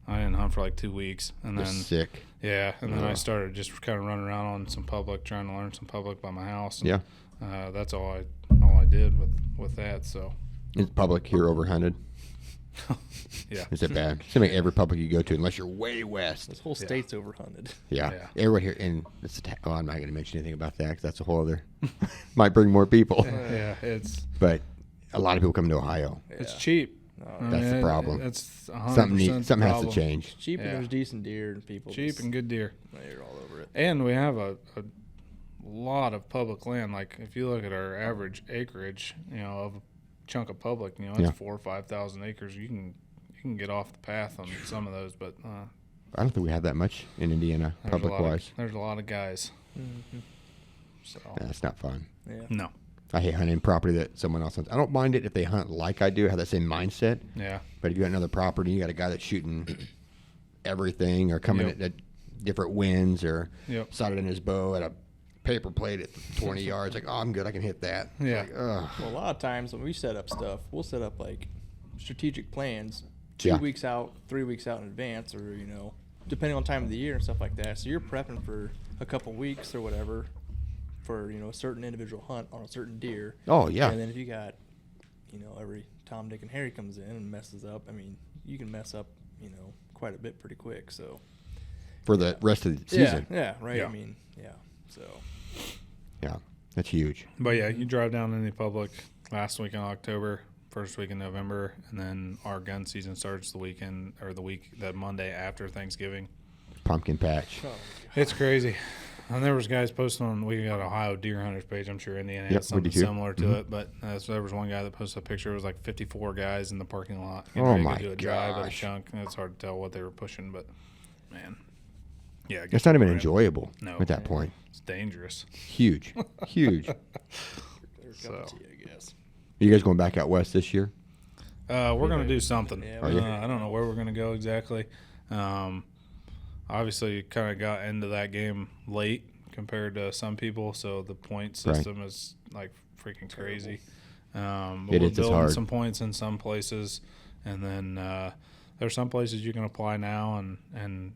I didn't hunt for like 2 weeks, and then Just sick. yeah, and then I Yeah. started just kind of running around on some public, trying to learn some public by my house. And, Yeah. that's all I did with that. So Is public here overhunted? yeah. Is it bad? Seems like every public you go to, unless you're way west. This whole state's overhunted. Yeah. Yeah. Everyone here, and it's oh, I'm not going to mention anything about that 'cause that's a whole other, might bring more people. Yeah, it's But a lot of people come to Ohio. it's Yeah. cheap. No, I That's the problem. It's 100% Something has to problem. change. cheap Yeah. and there's decent deer and people. Cheap just- and good deer. They're all over it. And we have a lot of public land. Like if you look at our average acreage, of a chunk of public, it's Yeah. 4,000 or 5,000 acres. You can get off the path on some of those, but I don't think we have that much in Indiana, there's public a lot wise. there's a lot of guys. Mm-hmm. So That's not fun. Yeah. no, I hate hunting property that someone else hunts. I don't mind it if they hunt like I do, have that same mindset. yeah, But if you got another property, you got a guy that's shooting everything or coming Yep. at different winds or Yep. sighted in his bow at a paper plate at 20 yards. Like, oh, I'm good. I can hit that. It's Yeah. like, ugh. Well, a lot of times when we set up stuff, we'll set up like strategic plans 2 Yeah. weeks out, 3 weeks out in advance, or depending on time of the year and stuff like that. So you're prepping for a couple weeks or whatever for a certain individual hunt on a certain deer. Oh, yeah. And then if you got every Tom, Dick, and Harry comes in and messes up, I mean, you can mess up quite a bit pretty quick. So For the rest of the season. yeah, right. Yeah. I mean, yeah. So Yeah. That's huge. but yeah, you drive down any public last week in October, first week in November, and then our gun season starts the Monday after Thanksgiving. Pumpkin patch. oh, It's crazy. And there was guys posting on, we got Ohio Deer Hunters page. I'm sure Indiana Yep, has we something do too. similar to it. But so there was one guy that posted a picture. It was like 54 guys in the parking lot. getting Oh ready to my do a drive at a gosh. chunk. And it's hard to tell what they were pushing, but man, yeah, It's not even around. enjoyable No. at that point. It's dangerous. Huge, huge. Are They're So. coming to you, I guess. you guys going back out west this year? We're gonna do something. Yeah, Are you? I don't know where we're gonna go exactly. Obviously, you kind of got into that game late compared to some people, so the point Right. system is like freaking crazy. But It we're is, it's building hard. some points in some places, and then there's some places you can apply now, and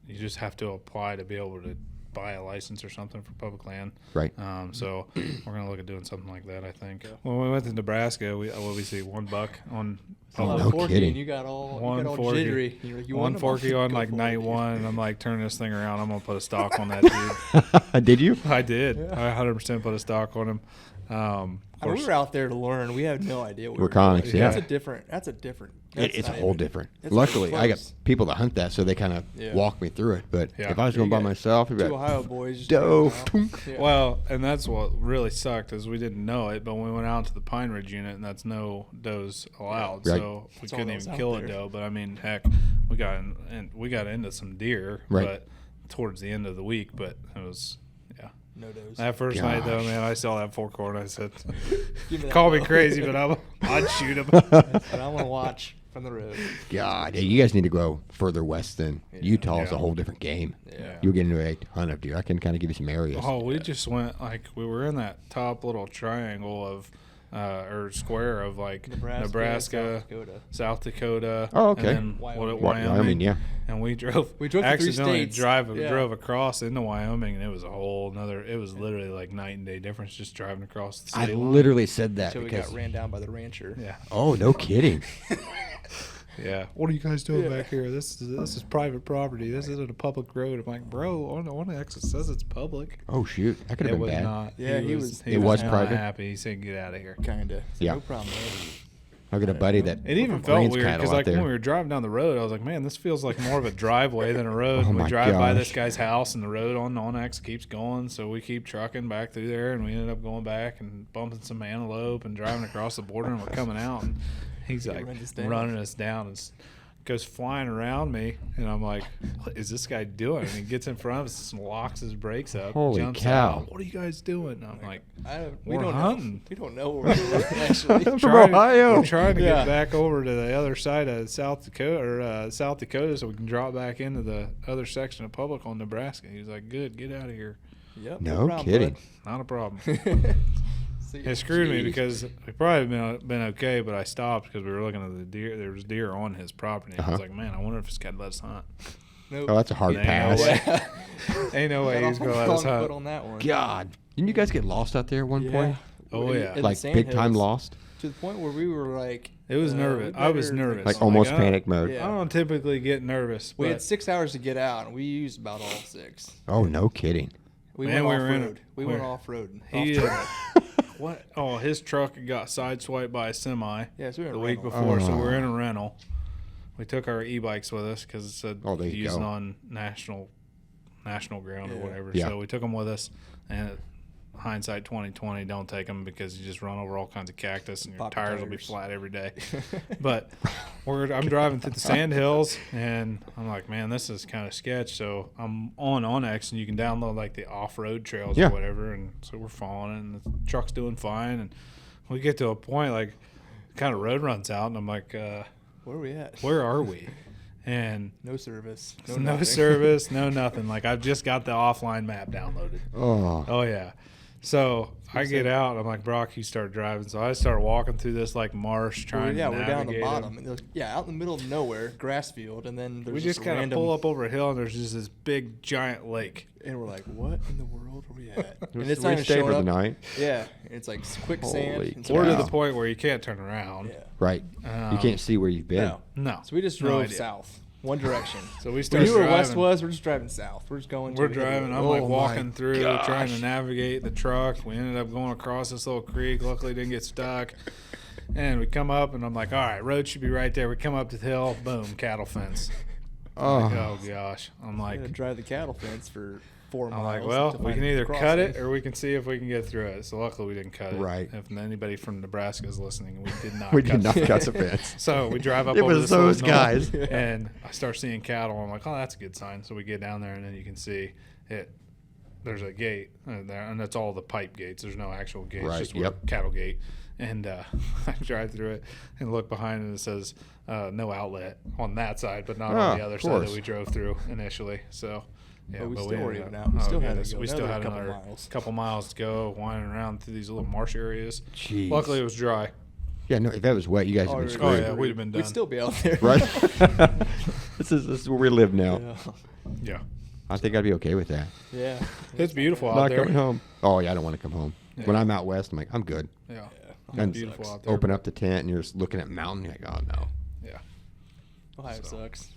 you just have to apply to be able to buy a license or something for public land. Right. So we're gonna look at doing something like that. I think. When we went to Nebraska, we see one buck on. Oh, Oh, no Forky, kidding. And you got all Forky. jittery. You're like, you One want them? forky on Go like for it. night one, and I'm like, turn this thing around. I'm gonna put a stock on that dude. Did you? I did. Yeah. I 100% put a stock on him. Of I mean, course, we were out there to learn. We had no idea what We're we were doing. conics, yeah. That's a different. That's It's a not whole even- different. it's not Luckily, even I got close. people that hunt that, so they kind of Yeah. walk me through it. But Yeah. if I was Yeah, going you by got myself, it'd be Two like, Ohio boys. Just dove, hanging out. tunk. Yeah. well, and that's what really sucked is we didn't know it, but we went out to the Pine Ridge unit, and that's no does allowed, Right. so we That's all couldn't that even was out kill a there. doe. But I mean, heck, we got into some deer, Right. but towards the end of the week. But it was No dose. that first night though, Gosh. man. I saw that four-corn. I said, Give that "Call me bow. crazy, but I'd shoot him." But I want to watch from the road. God, yeah, you guys need to go further west than Utah is a Yeah. whole different game. Yeah. You'll get into a ton of deer. I can kind of give you some areas. Oh, we just went we were in that top little triangle of or square of like Nebraska, South Dakota. South Dakota. Oh, okay. And then Wyoming. Wyoming. Yeah. And we drove. We drove to three accidentally states. Yeah. drove across into Wyoming, and it was a whole another. It was literally like night and day difference just driving across the I state line. literally said that Until we because. got ran down by the rancher. Yeah, Oh, no kidding. yeah. What are you guys doing Yeah. back here? This is private property. This isn't a public road. I'm like, bro, on the exit says it's public. Oh, shoot. That could It have been was bad. not. Yeah, he was- It was not private? happy. He said, "Get out of here." Kinda. Yeah. No problem. Man. I got a buddy that. It even felt brains weird cattle because out like there. when we were driving down the road, I was like, "Man, this feels like more of a driveway than a road." Oh And we my drive by this gosh. guy's house, and the road on X keeps going, so we keep trucking back through there, and we ended up going back and bumping some antelope and driving across the border, and we're coming out, and he's Yeah, like run us down. running us down and goes flying around me, and I'm like, "What is this guy doing?" And he gets in front of us and locks his brakes up. Holy jumps cow. out. What are you guys doing? And I'm like, We We're don't hunting. know. We don't know where we're actually. From trying, Ohio. We're trying to Yeah. get back over to the other side of South Dakota, so we can drop back into the other section of public on Nebraska. He was like, "Good, get out of here." Yep, No problem, kidding. bud. Not a problem. See, It screwed me geez. because we probably been okay, but I stopped because we were looking at the deer. There was deer on his property. I was Uh-huh. like, "Man, I wonder if this guy let us hunt." Nope. Oh, that's a hard Ain't no pass. way. Ain't no way Got he's off gonna let the us wrong hunt. foot on that one. God. Didn't you guys get lost out there at one Yeah. point? Oh, yeah. At the Like sand big time hills, lost? to the point where we were like, It was nervous. I was better- nervous. Like Oh my almost God. panic mode. Yeah. I don't typically get nervous, We but had 6 hours to get out, and we used about all 6. Oh, no kidding. We Man, went we were in off road. it. We went off road. he what? Oh, his truck got sideswiped by a semi. Yeah, so we were the in week rental. before, so we Oh. were in a rental. We took our e-bikes with us because it said Oh, there you using go. on national ground or Yeah. whatever. Yeah. So we took them with us, and hindsight 2020, don't take them because you just run over all kinds of cactus and your Pop tires will be tires. flat every day. But I'm driving through the sand hills, and I'm like, man, this is kind of sketch. So I'm on X, and you can download like the off-road trails Yeah. or whatever. And so we're following it, and the truck's doing fine. And we get to a point like kind of road runs out, and I'm like, Where are we at? where are we? And No service. no nothing. service, no nothing. Like I've just got the offline map downloaded. Oh. Oh yeah. So I get out. I'm like, Brock, you start driving. So I start walking through this like marsh, trying Yeah, to we're down the navigate bottom. it. And there's, yeah, out in the middle of nowhere, grass field, and then there's We just a kind of random, pull up over a hill, and there's just this big giant lake. and we're like, what in the world are we at? We And it's not even stayed showing for up. the night. Yeah, it's like quicksand. Holy and Or to Wow. the point where you can't turn around. Yeah. Right. You can't see where you've been. No. No. So we just No drove idea. south, one direction. So we We start knew where driving. west was. We're just driving south. We're just going. We're to driving. I'm Oh like my walking through, trying to gosh. navigate the truck. We ended up going across this little creek. Luckily, didn't get stuck. And we come up, and I'm like, all right, road should be right there. We come up to the hill, boom, cattle fence. Like, Oh. oh gosh. I'm I'm gonna like, drive the cattle fence for 4 I'm miles. like, well, to we find can the either cut crossing. it or we can see if we can get through it. So luckily we didn't cut it. Right. If anybody from Nebraska is listening, we did not. We cut did not the cut the fence. fence. So we drive up. It over was this those little knoll, guys. and I start seeing cattle. I'm like, oh, that's a good sign. So we get down there, and then you can see it. There's a gate there, and that's all the pipe gates. There's no actual gates, Right, just yep. cattle gate. And I drive through it and look behind, and it says no outlet on that side, but not on the other of side course. that we drove through initially. So. Yeah, But we still ended weren't up- even out. We still had to goodness, go we still another had couple another miles. couple miles to go, winding around through these little marsh areas. Jeez. Luckily, it was dry. Yeah, no, if that was wet, you guys would have been Oh, screwed. yeah, we'd have been done. We'd still be out there. Right? this is where we live now. Yeah. Yeah, I think I'd be okay with that. Yeah. it's beautiful out Not there. coming home. Oh, yeah, I don't want to come home. Yeah. When I'm out west, I'm like, I'm good. Yeah, And it's beautiful sucks. out there. Open up the tent and you're just looking at mountain. You're like, oh, no. Yeah, Ohio So. sucks.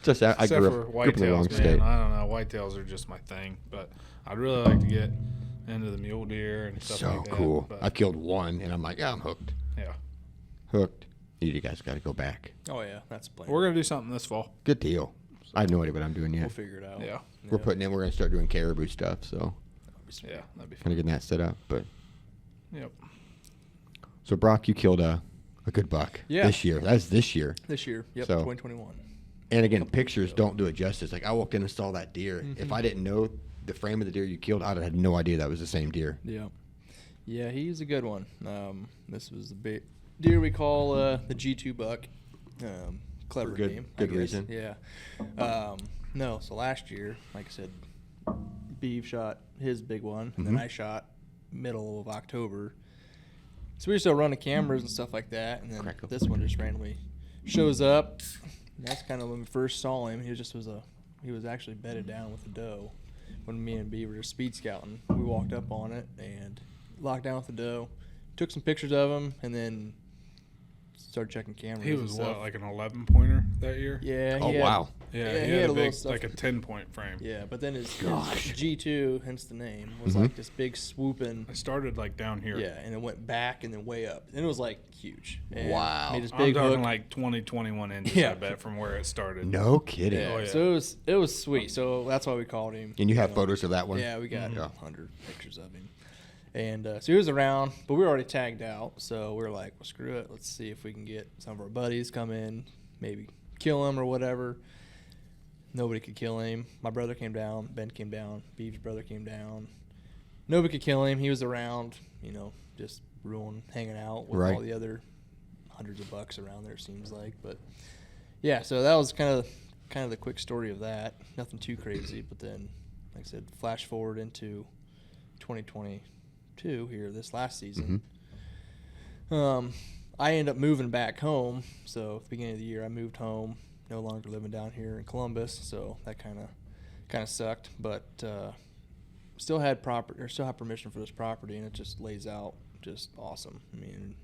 Just I except grew for up in the wrong whitetails, man. state. I don't know. Whitetails are just my thing, but I'd really like to get into the mule deer and stuff So like that. cool. But, I killed one, and I'm like, yeah, I'm hooked. yeah, Hooked. You guys got to go back. Oh yeah, that's the plan. we're gonna do something this fall. Good deal. I have no idea what I'm doing We'll yet. figure it out. Yeah, We're going to start doing caribou stuff, so yeah, that'd be kind fun. of getting that set up. But Yep. so Brock, you killed a good buck this year. That's this year. This year. Yep. So- 2021. And again, Couple pictures years ago. don't do it justice. Like I walked in and saw that deer. Mm-hmm. If I didn't know the frame of the deer you killed, I'd have had no idea that was the same deer. Yeah. Yeah, he's a good one. This was the big deer we call the G2 buck. Clever For good- name. good I guess. reason. Yeah. No, so last year, like I said, Beeve shot his big one, and then Mhm. I shot middle of October. So we were still running cameras and stuff like that, and then Crack open this one just randomly shows up. And that's kind of when we first saw him. He was actually bedded down with a doe. When me and Beeve were just speed scouting, we walked up on it and locked down with the doe, took some pictures of him, and then started checking cameras. He and was stuff. what, like an 11 pointer that year? Yeah. Oh he had- wow! Yeah, Yeah, he, he had had a a big, little stuff. like a 10-point frame. Yeah, but then his Gosh. G2, hence the name, was Mhm. like this big swooping. I started like down here. Yeah, and it went back and then way up, and it was like huge. And Wow. Made his I'm big talking hook. like 20, 21 inches, Yeah. I bet, from where it started. No kidding. Yeah, Oh, yeah. so it was sweet. So that's why we called him. And you have know. photos of that one? Yeah, we got Yeah. 100 pictures of him. And so he was around, but we were already tagged out. So we were like, well, screw it. Let's see if we can get some of our buddies come in, maybe kill him or whatever. Nobody could kill him. My brother came down. Ben came down. Beeve's brother came down. Nobody could kill him. He was around, just ruling, hanging out with Right. all the other hundreds of bucks around there, it seems like. But, yeah, so that was kind of the quick story of that. Nothing too crazy. But then, like I said, flash forward into 2022 here, this last season. I ended up moving back home. So at the beginning of the year, I moved home. No longer living down here in Columbus, so that kind of sucked. But still had permission for this property, and it just lays out just awesome. I mean,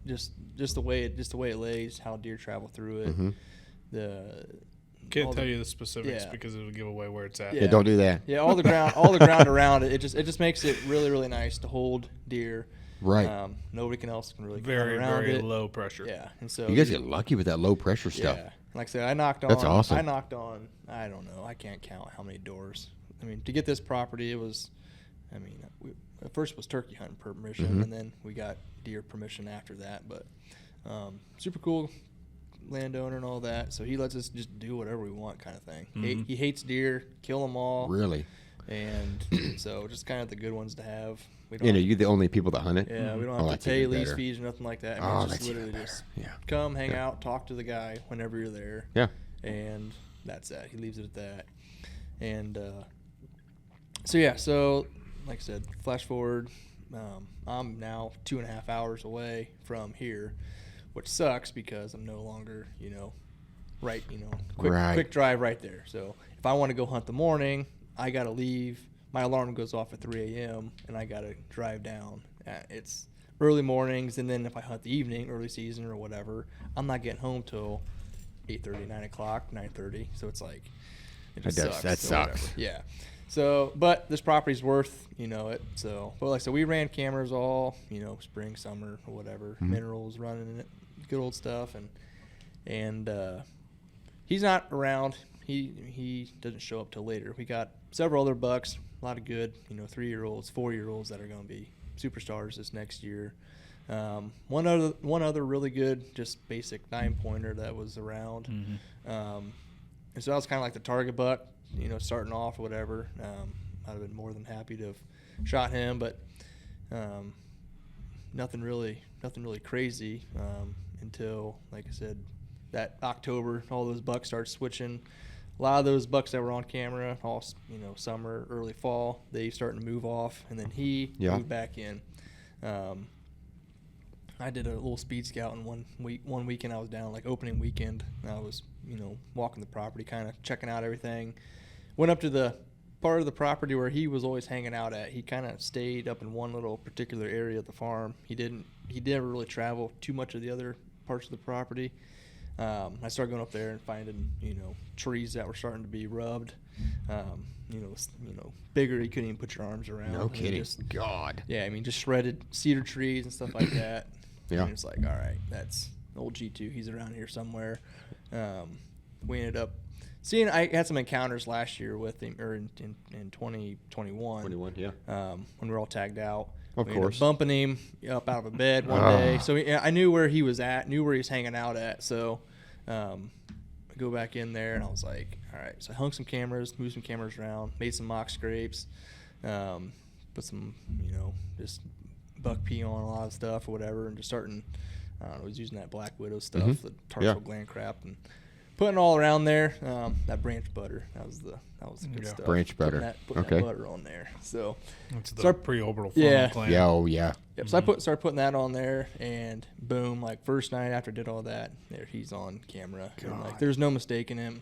just the way it lays, how deer travel through it. Mhm. The Can't all tell the- you the specifics yeah. because it'll give away where it's at. Yeah. Yeah, don't do that. Yeah, all the ground around it. It just makes it really, really nice to hold deer. Right. Nobody else can really Very, come around very it. low pressure. Yeah, and so You guys get lucky with that low pressure stuff. Yeah, like I said, I knocked on. That's awesome. I knocked on. I don't know. I can't count how many doors. I mean, to get this property, it was. I mean, at first it was turkey hunting permission, Mhm. and then we got deer permission after that. But super cool landowner and all that. So he lets us just do whatever we want, kind of thing. He hates deer, kill them all, Really? and so just kind of the good ones to have. We You know, you're the only people that hunt it? yeah, we don't Oh, have to that's pay even lease better. fees or nothing like that. I Oh, mean, it's that's just even literally better. just Yeah. come, hang Yeah. out, talk to the guy whenever you're there. Yeah. And that's that. He leaves it at that. And so like I said, flash forward, I'm now 2.5 hours away from here, which sucks because I'm no longer, Right. quick drive right there. So if I want to go hunt the morning, I got to leave. My alarm goes off at 3 a.m. and I got to drive down. It's early mornings, and then if I hunt the evening, early season or whatever, I'm not getting home till 8:30, 9 o'clock, 9:30. So it's like, it just sucks. That so sucks. whatever. Yeah. So, but this property's worth, it. So, but like I said, we ran cameras all, spring, summer, or whatever, minerals running in it, good old stuff. And he's not around. He doesn't show up till later. We got several other bucks, a lot of good, 3-year-olds, 4-year-olds that are going to be superstars this next year. One other really good, just basic 9-pointer that was around. Mm-hmm. And so that was kind of like the target buck, starting off or whatever. I'd have been more than happy to have shot him, but nothing really crazy until, like I said, that October, all those bucks started switching. A lot of those bucks that were on camera, all summer, early fall, they starting to move off, and then he moved back in. I did a little speed scout, and one weekend I was down, like opening weekend. I was walking the property, kind of checking out everything. Went up to the part of the property where he was always hanging out at. He kind of stayed up in one little particular area of the farm. He didn't really travel too much of the other parts of the property. I started going up there and finding, trees that were starting to be rubbed. Bigger, you couldn't even put your arms around. No kidding. God. Yeah, I mean, just shredded cedar trees and stuff like that. Yeah. And it's like, all right, that's old G2. He's around here somewhere. We ended up seeing, I had some encounters last year with him, or in 2021. 21, yeah. When we were all tagged out. Of We ended up course. bumping him up out of a bed one day. So I knew where he was at, knew where he was hanging out at. So I go back in there, and I was like, all right. So I hung some cameras, moved some cameras around, made some mock scrapes, put some, just buck pee on a lot of stuff or whatever, and just starting, I was using that Black Widow stuff, the tarsal gland crap, and putting all around there. That branch butter, that was the good stuff. Branch butter. Putting Okay. that butter on there. So That's the Start- preorbital Yeah. gland. Yeah, oh, yeah. yep. So I started putting that on there, and boom, like first night after I did all that, there he's on camera. And, like, there's no mistaking him.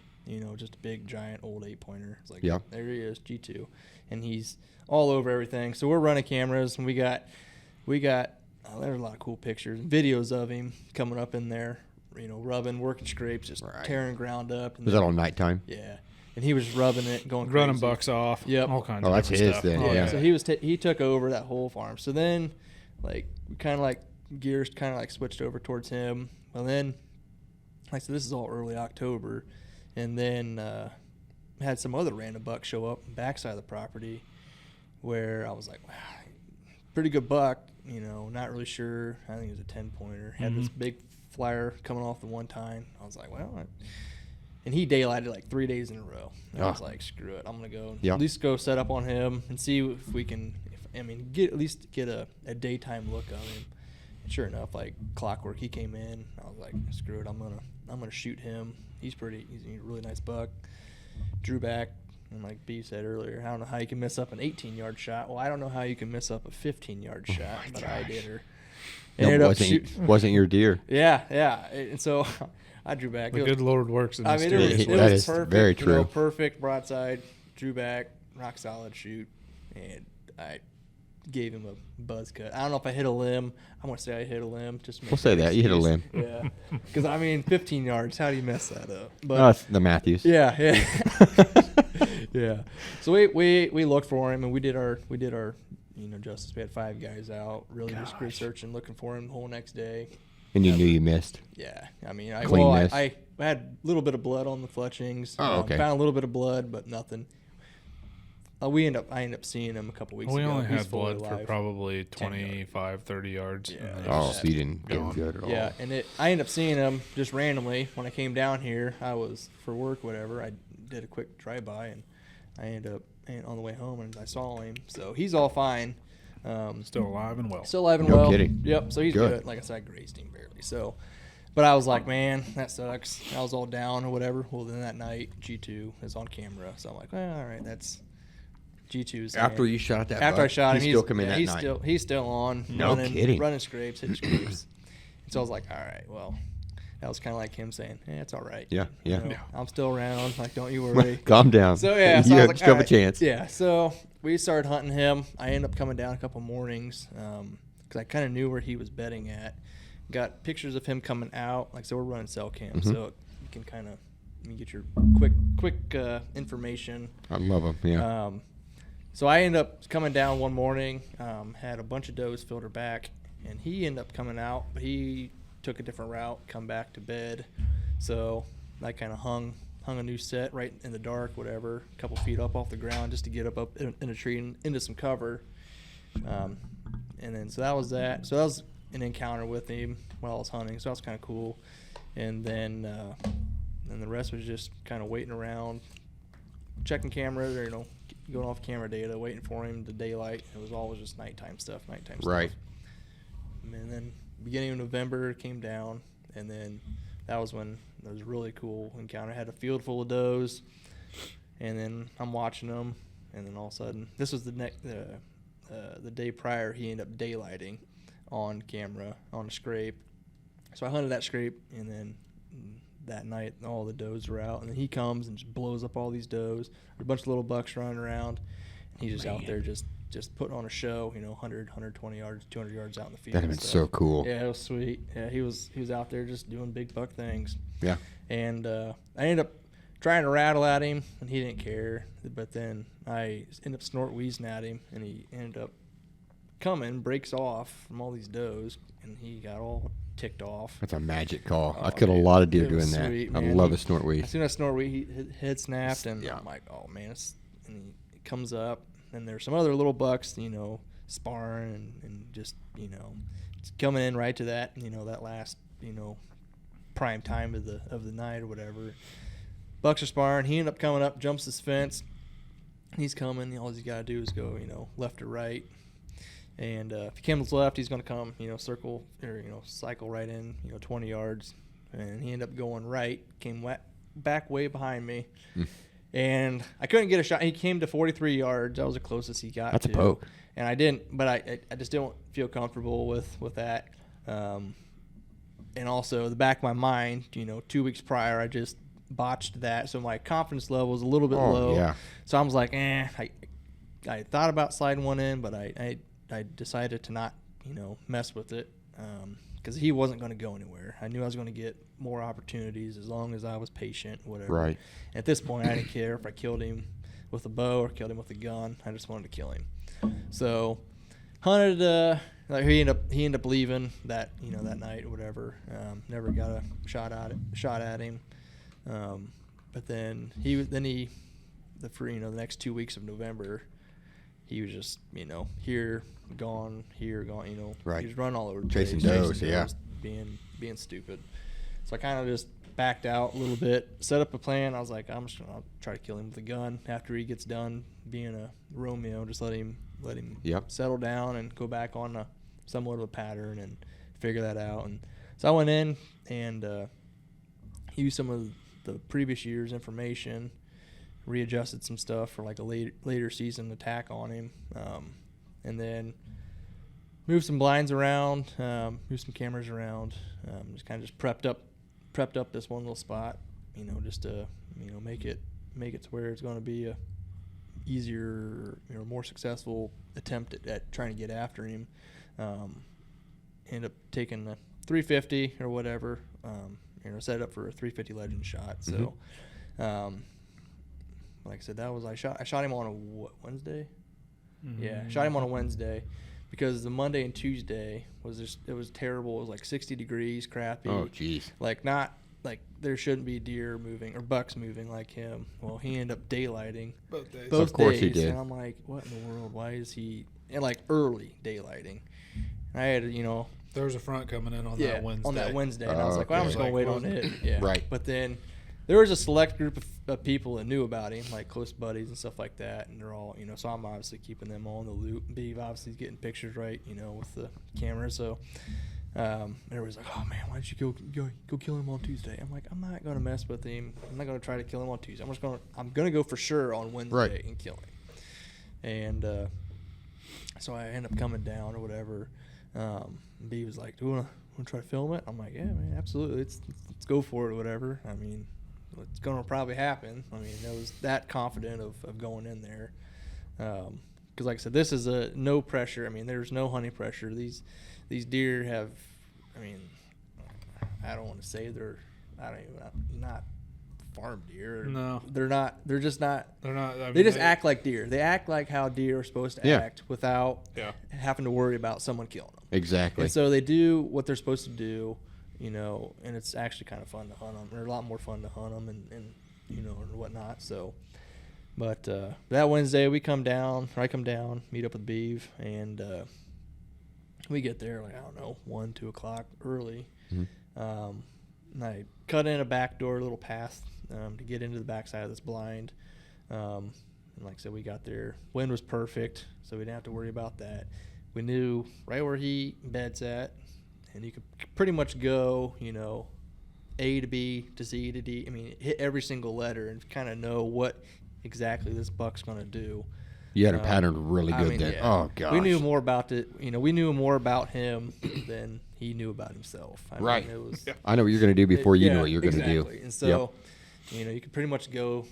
Just a big giant old 8-pointer. It's like, Yeah. there he is, G2, and he's all over everything. So we're running cameras, and we got there's a lot of cool pictures, and videos of him coming up in there, rubbing, working scrapes, just tearing ground up. And Was that all nighttime? Yeah, and he was rubbing it, going Running crazy. bucks off. Yep. All kinds Oh, of that's different his stuff. then, Oh, yeah. So he took over that whole farm. So then, like, we kind of like gears kind of like switched over towards him. Well, then, like, so this is all early October, and then had some other random buck show up backside of the property, where I was like, wow, pretty good buck. Not really sure. I think it was a 10-pointer. Had this big flyer coming off the one time. I was like, well. And he daylighted like 3 days in a row. And I was like, screw it. I'm going to go at least go set up on him and see if we can, at least get a daytime look of him. And sure enough, like clockwork, he came in. I was like, screw it. I'm gonna shoot him. He's a really nice buck. Drew back. And like B said earlier, I don't know how you can miss up an 18-yard shot. Well, I don't know how you can miss up a 15-yard shot, but I did her. No, wasn't your deer. Yeah. And so I drew back. The good Lord works in I this mean, it That was is perfect. very true. Perfect broadside. Drew back, rock solid shoot, and I gave him a buzz cut. I don't know if I hit a limb. I'm gonna say I hit a limb. We'll say that you hit a limb. Yeah, because 15 yards. How do you mess that up? But No, it's the Matthews. yeah. Yeah. So we looked for him, and we did our justice. We had 5 guys out, really just grid searching, looking for him the whole next day. And you knew you missed. Yeah, I Clean miss. I had a little bit of blood on the fletchings. Oh, okay. Found a little bit of blood, but nothing. I ended up seeing him a couple weeks ago. We only He's had fully blood for alive. probably 25, 30 yards. Yeah. and then Oh, just so you didn't get him gone. good at all. Yeah, and I ended up seeing him just randomly when I came down here. I was for work, whatever. I did a quick drive-by, and I ended up on the way home, and I saw him. So he's all fine. Still alive and well. Still alive and No well. kidding. Yep. So he's Good. good. Like I said, I grazed him barely. So, but I was like, man, that sucks. I was all down or whatever. Well, then that night, G2 is on camera. So I'm like, well, all right, that's G2's. After you shot that After buck, I shot him, he's still coming that he's night. He's still on. No kidding. Running scrapes, hitting scrapes. And so I was like, all right, well, that was kind of like him saying, it's all right. Yeah. I'm still around. Like, don't you worry. Calm down. So yeah, so you I was have like, still have a alright. chance. Yeah, so we started hunting him. I ended up coming down a couple mornings because I kind of knew where he was bedding at. Got pictures of him coming out. Like, so we're running cell cam, so you can kind of get your quick information. I love him. Yeah. So I ended up coming down one morning, had a bunch of does filter back, and he ended up coming out, but he took a different route, come back to bed. So I kind of hung hung a new set right in the dark, whatever, a couple feet up off the ground just to get up in a tree and into some cover. And then so that was that. So that was an encounter with him while I was hunting. So that was kind of cool. And then the rest was just kind of waiting around, checking cameras, or going off camera data, waiting for him to daylight. It was always just nighttime stuff. Right. And then beginning of November came down, and then that was when it was a really cool encounter. I had a field full of does, and then I'm watching them, and then all of a sudden, this was the day prior, he ended up daylighting on camera on a scrape. So I hunted that scrape, and then that night all the does were out, and then he comes and just blows up all these does. There's a bunch of little bucks running around, and he's just out there just putting on a show, 100, 120 yards, 200 yards out in the field. That'd have been so cool. Yeah, it was sweet. Yeah, he was out there just doing big buck things. Yeah. And I ended up trying to rattle at him, and he didn't care. But then I ended up snort wheezing at him, and he ended up breaks off from all these does, and he got all ticked off. That's a magic call. Oh, I've killed a man, lot of deer it was doing that. sweet, I man. love a snort wheeze. As soon as I snort wheeze, his head snapped, and Yeah. I'm like, oh man, and he comes up, and there's some other little bucks, sparring and just, it's coming in right to that, that last, prime time of the night or whatever. Bucks are sparring. He ended up coming up, jumps this fence. He's coming. All he's got to do is go, left or right. And if he comes left, he's going to come, circle or, cycle right in, 20 yards. And he ended up going right, came back way behind me. And I couldn't get a shot. He came to 43 yards. That was the closest he got. That's a poke. And I didn't, but I just didn't feel comfortable with that. And also the back of my mind, 2 weeks prior, I just botched that. So my confidence level was a little bit low. Yeah. So I was like, I thought about sliding one in, but I decided to not, mess with it. Because he wasn't going to go anywhere. I knew I was going to get more opportunities as long as I was patient, whatever. Right. At this point, I didn't care if I killed him with a bow or killed him with a gun. I just wanted to kill him. So, hunted. He ended up leaving that that night or whatever. Never got a shot at him. But then the next 2 weeks of November, he was just here, gone, Right. He was running all over the Chasing place, does, yeah. being stupid. So I kind of just backed out a little bit, set up a plan. I was like, I'll try to kill him with a gun after he gets done being a Romeo. Just let him Yep. settle down and go back on somewhat of a pattern and figure that out. And so I went in and used some of the previous year's information, readjusted some stuff for like a later season attack on him, and then moved some blinds around, moved some cameras around, just kind of prepped up this one little spot, just to make it to where it's going to be a easier, more successful attempt at trying to get after him. Ended up taking the 350 or whatever, set it up for a 350 legend shot. So, like I said, I shot him on a Wednesday. Mm-hmm. Yeah, I shot him on a Wednesday because the Monday and Tuesday it was terrible. It was like 60 degrees, crappy. Oh, jeez. Like there shouldn't be deer moving or bucks moving like him. Well, he ended up daylighting Both days. both Of course days, he did. and I'm like, what in the world? Why is he and like early daylighting? And I had There was a front coming in on yeah, that Wednesday. on that Wednesday, and I was like, well, I'm Okay. just gonna wait on Like, it. Yeah, Right. But then there was a select group of people that knew about him, like close buddies and stuff like that, and they're all, so I'm obviously keeping them all in the loop. Beav obviously is getting pictures right, with the camera. So everybody's like, oh man, why did you go kill him on Tuesday? I'm like, I'm not gonna mess with him. I'm not gonna try to kill him on Tuesday. I'm gonna go for sure on Wednesday Right. and kill him. And so I end up coming down or whatever. B was like, do you want to try to film it? I'm like, yeah, man, absolutely. Let's go for it or whatever. I mean, it's going to probably happen. I mean, I was that confident of going in there. Because like I said, this is a no pressure. I mean, there's no hunting pressure. These deer have, I mean, I don't want to say not farm deer. No. They're not. They're just not. They're not. I mean, They just act like deer. They act like how deer are supposed to Yeah. act without Yeah. having to worry about someone killing them. Exactly. And so they do what they're supposed to do, and it's actually kind of fun to hunt them. They're a lot more fun to hunt them and or whatnot. So, but that Wednesday I come down, meet up with Beeve, and we get there like, I don't know, 1, 2 o'clock early. And I cut in a back door, a little path to get into the backside of this blind. And like I said, we got there. Wind was perfect, so we didn't have to worry about that. We knew right where he beds at, and you could pretty much go, A to B to C to D. I mean, hit every single letter and kind of know what exactly this buck's going to do. You had a pattern really good then. Yeah. Oh, gosh. We knew more about it. We knew more about him than he knew about himself. I mean, it was, I know what you're going to do before you know what you're going to do. And so, you could pretty much go,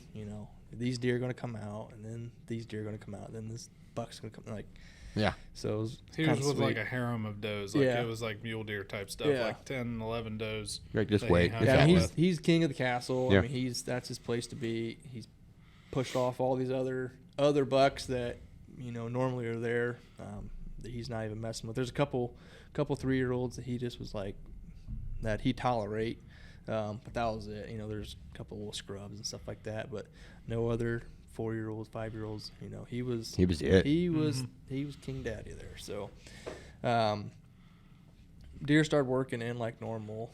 these deer are going to come out, and then these deer are going to come out, and then this buck's going to come. So it was he was with like a harem of does. Like it was like mule deer type stuff, like 10, 11 does. Like, just wait. He's king of the castle. Yeah. I mean, that's his place to be. He's pushed off all these other bucks that normally are there that he's not even messing with. There's a couple 3-year-olds that he just was like that he tolerate, but that was it. There's a couple little scrubs and stuff like that, but no other 4-year-olds, 5-year-olds. He was it. He was king daddy there. So deer started working in like normal.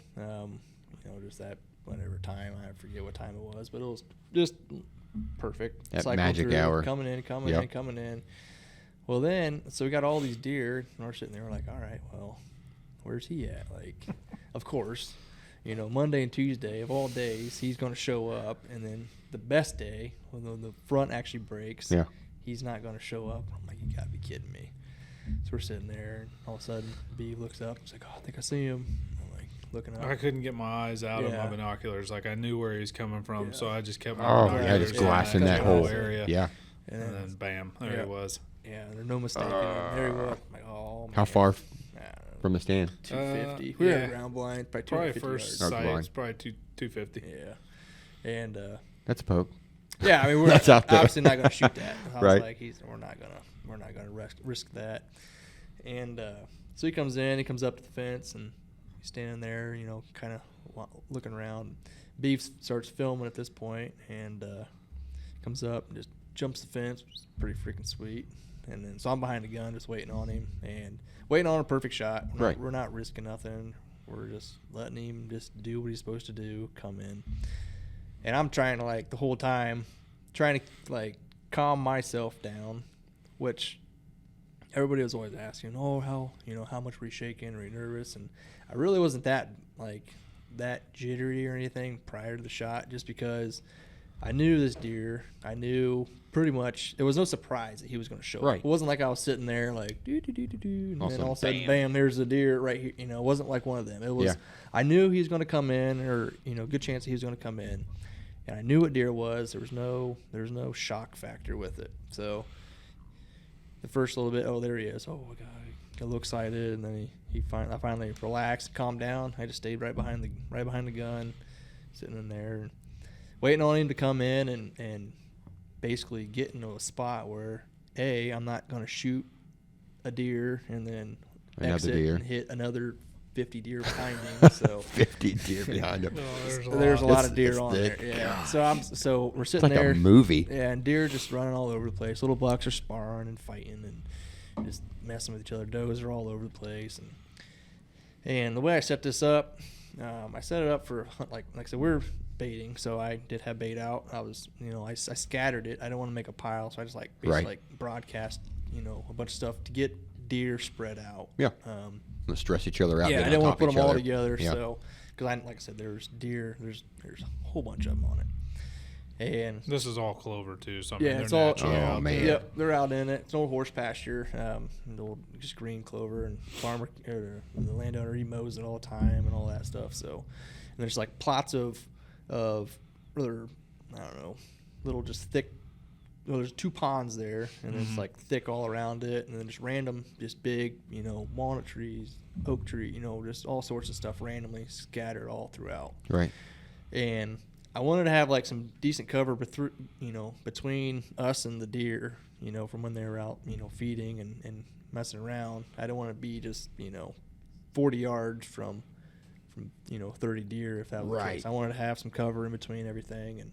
Just that whatever time, I forget what time it was, but it was just perfect. That Cycle magic through, hour. coming in. Well, then, so we got all these deer, and we're sitting there, we're like, all right, well, where's he at? Like, of course, Monday and Tuesday of all days, he's going to show up, and then the best day, when the front actually breaks, he's not going to show up. I'm like, you got to be kidding me. So we're sitting there, and all of a sudden, B looks up, he's like, oh, I think I see him. I'm like, looking up. I couldn't get my eyes out of my binoculars. Like, I knew where he was coming from, so I just kept my just binoculars glassing that whole area. Yeah. And then bam, there he was. Yeah, there's no mistaking him. There he was. I'm like, oh, man. How far from the stand? 250. We were in ground blind, probably first yards. sight. It's probably 250. Yeah, and that's a poke. Yeah, I mean, we're That's out there. obviously not going to shoot that. I was Right. like, we're not gonna risk that. And so he comes up to the fence, and he's standing there, kind of looking around. Beef starts filming at this point, and comes up and just jumps the fence, which is pretty freaking sweet. And then so I'm behind the gun, just waiting on him and waiting on a perfect shot. We're not risking nothing. We're just letting him just do what he's supposed to do, come in. And I'm trying to, the whole time, calm myself down, which everybody was always asking, how much were you shaking? Were you nervous? And I really wasn't that jittery or anything prior to the shot, just because I knew this deer. I knew pretty much there was no surprise that he was going to show up. It wasn't like I was sitting there like and then all of a sudden, bam, there's a deer right here. It wasn't like one of them. It was I knew he was going to come in, or good chance he was going to come in, and I knew what deer it was. There was no shock factor with it. So the first little bit, there he is. Oh my God, I got a little excited, and then I finally relaxed, calmed down. I just stayed right behind the gun, sitting in there, waiting on him to come in and basically get into a spot where I'm not going to shoot a deer and then exit and hit another 50 deer behind him. So 50 deer behind him. There's a lot of deer on there. Yeah. So we're sitting it's like there. a movie. Yeah, and deer just running all over the place. Little bucks are sparring and fighting and just messing with each other. Does are all over the place. And the way I set this up, I set it up for like I said, we're baiting, so I did have bait out. I was, I scattered it. I didn't want to make a pile, so I just basically broadcast, a bunch of stuff to get deer spread out. Yeah. Stress each other out. Yeah, I didn't want to put them all together. Yeah. So, because like I said, there's deer. There's a whole bunch of them on it. And this is all clover too. So it's all. Oh man. Yep, they're out in it. It's an old horse pasture. Just green clover, and the landowner, he mows it all the time and all that stuff. So, and there's plots of rather, I don't know, little just thick. Well, there's 2 ponds there, and it's thick all around it, and then just random, just big, walnut trees, oak tree, just all sorts of stuff randomly scattered all throughout. Right. And I wanted to have some decent cover between us and the deer, from when they were out, feeding and messing around. I didn't want to be just, 40 yards from 30 deer, if that was the case. I wanted to have some cover in between everything, and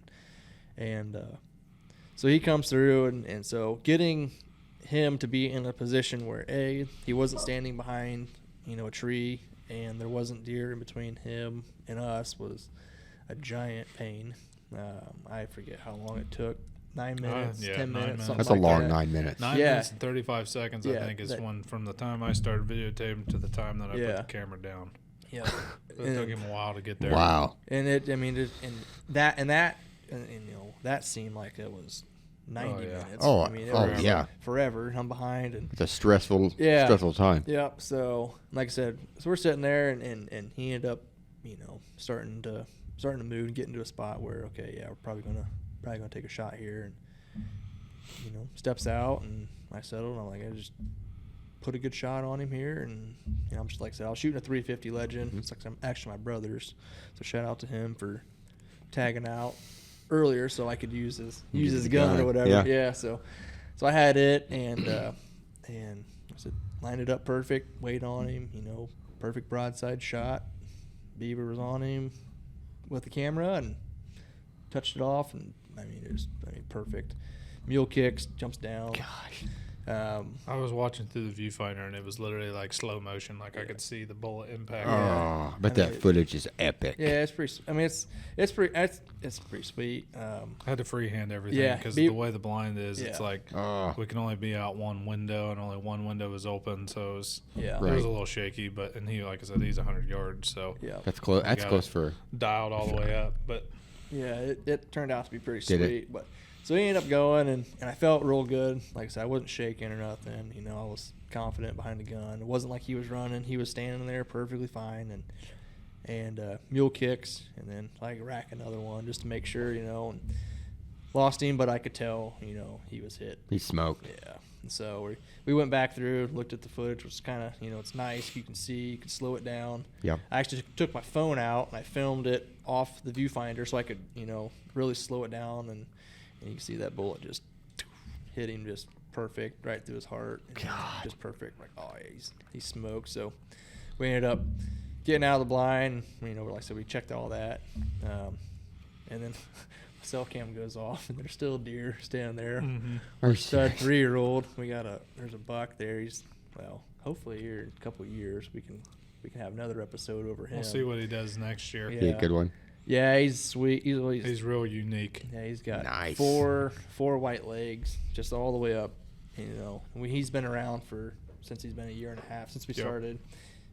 And so he comes through, and so getting him to be in a position where he wasn't standing behind a tree, and there wasn't deer in between him and us was a giant pain. I forget how long it took. 9 minutes, 10 minutes, something That's like a long that. 9 minutes. 9 Yeah. minutes and 35 seconds, I Yeah, think, is that- when from the time I started videotaping to the time that I Yeah. put the camera down. Yeah. It took him a while to get there. Wow. And that that seemed like it was 90 Oh, yeah. minutes. Oh, I mean, it oh, was yeah. forever. I'm behind, and It's a stressful Yeah. time. yep. So like I said, so we're sitting there, and he ended up, starting to move and get into a spot where we're probably gonna take a shot here, and steps out, and I settled, and I'm like, I just put a good shot on him here, and I'm just like I said, I was shooting a 350 Legend. It's like actually my brother's, so shout out to him for tagging out earlier so I could use his gun or whatever. Yeah. So I had it, and I said, lined it up perfect, weight on him, perfect broadside shot. Beaver was on him with the camera and touched it off, and it was perfect. Mule kicks, jumps down. Gosh. I was watching through the viewfinder, and it was literally like slow motion. Like I could see the bullet impact. Oh, but that footage is epic. Yeah, it's pretty. It's pretty sweet. I had to freehand everything Yeah, because the way the blind is, Yeah. it's like Oh. we can only be out one window, and only one window was open, so it was, Yeah. it Right. was a little shaky. But and he, like I said, he's 100 yards, so Yeah. That's close. I That's got close it. for. dialed all the way up. But Yeah, it turned out to be pretty Did it? sweet. But so he ended up going, and I felt real good. Like I said, I wasn't shaking or nothing. I was confident behind the gun. It wasn't like he was running. He was standing there perfectly fine, and mule kicks, and then like rack another one just to make sure, and lost him, but I could tell, he was hit. He smoked. Yeah. And so we went back through, looked at the footage, which is kind of, it's nice. You can see, you can slow it down. Yeah. I actually took my phone out and I filmed it off the viewfinder so I could, really slow it down, and you can see that bullet just hit him just perfect right through his heart. And God. Just perfect. Like, oh, yeah, he's smoked. So we ended up getting out of the blind. Like I said, we checked all that. And then cell cam goes off, and there's still deer standing there. Are you Stud serious? 3-year-old. There's a buck there. Hopefully here in a couple of years we can have another episode over him. we'll see what he does next year. Yeah. Be a good one. Yeah, he's sweet. He's real unique. Yeah, he's got Nice. four white legs, just all the way up. He's been around since he's been a year and a half since we Yep. started.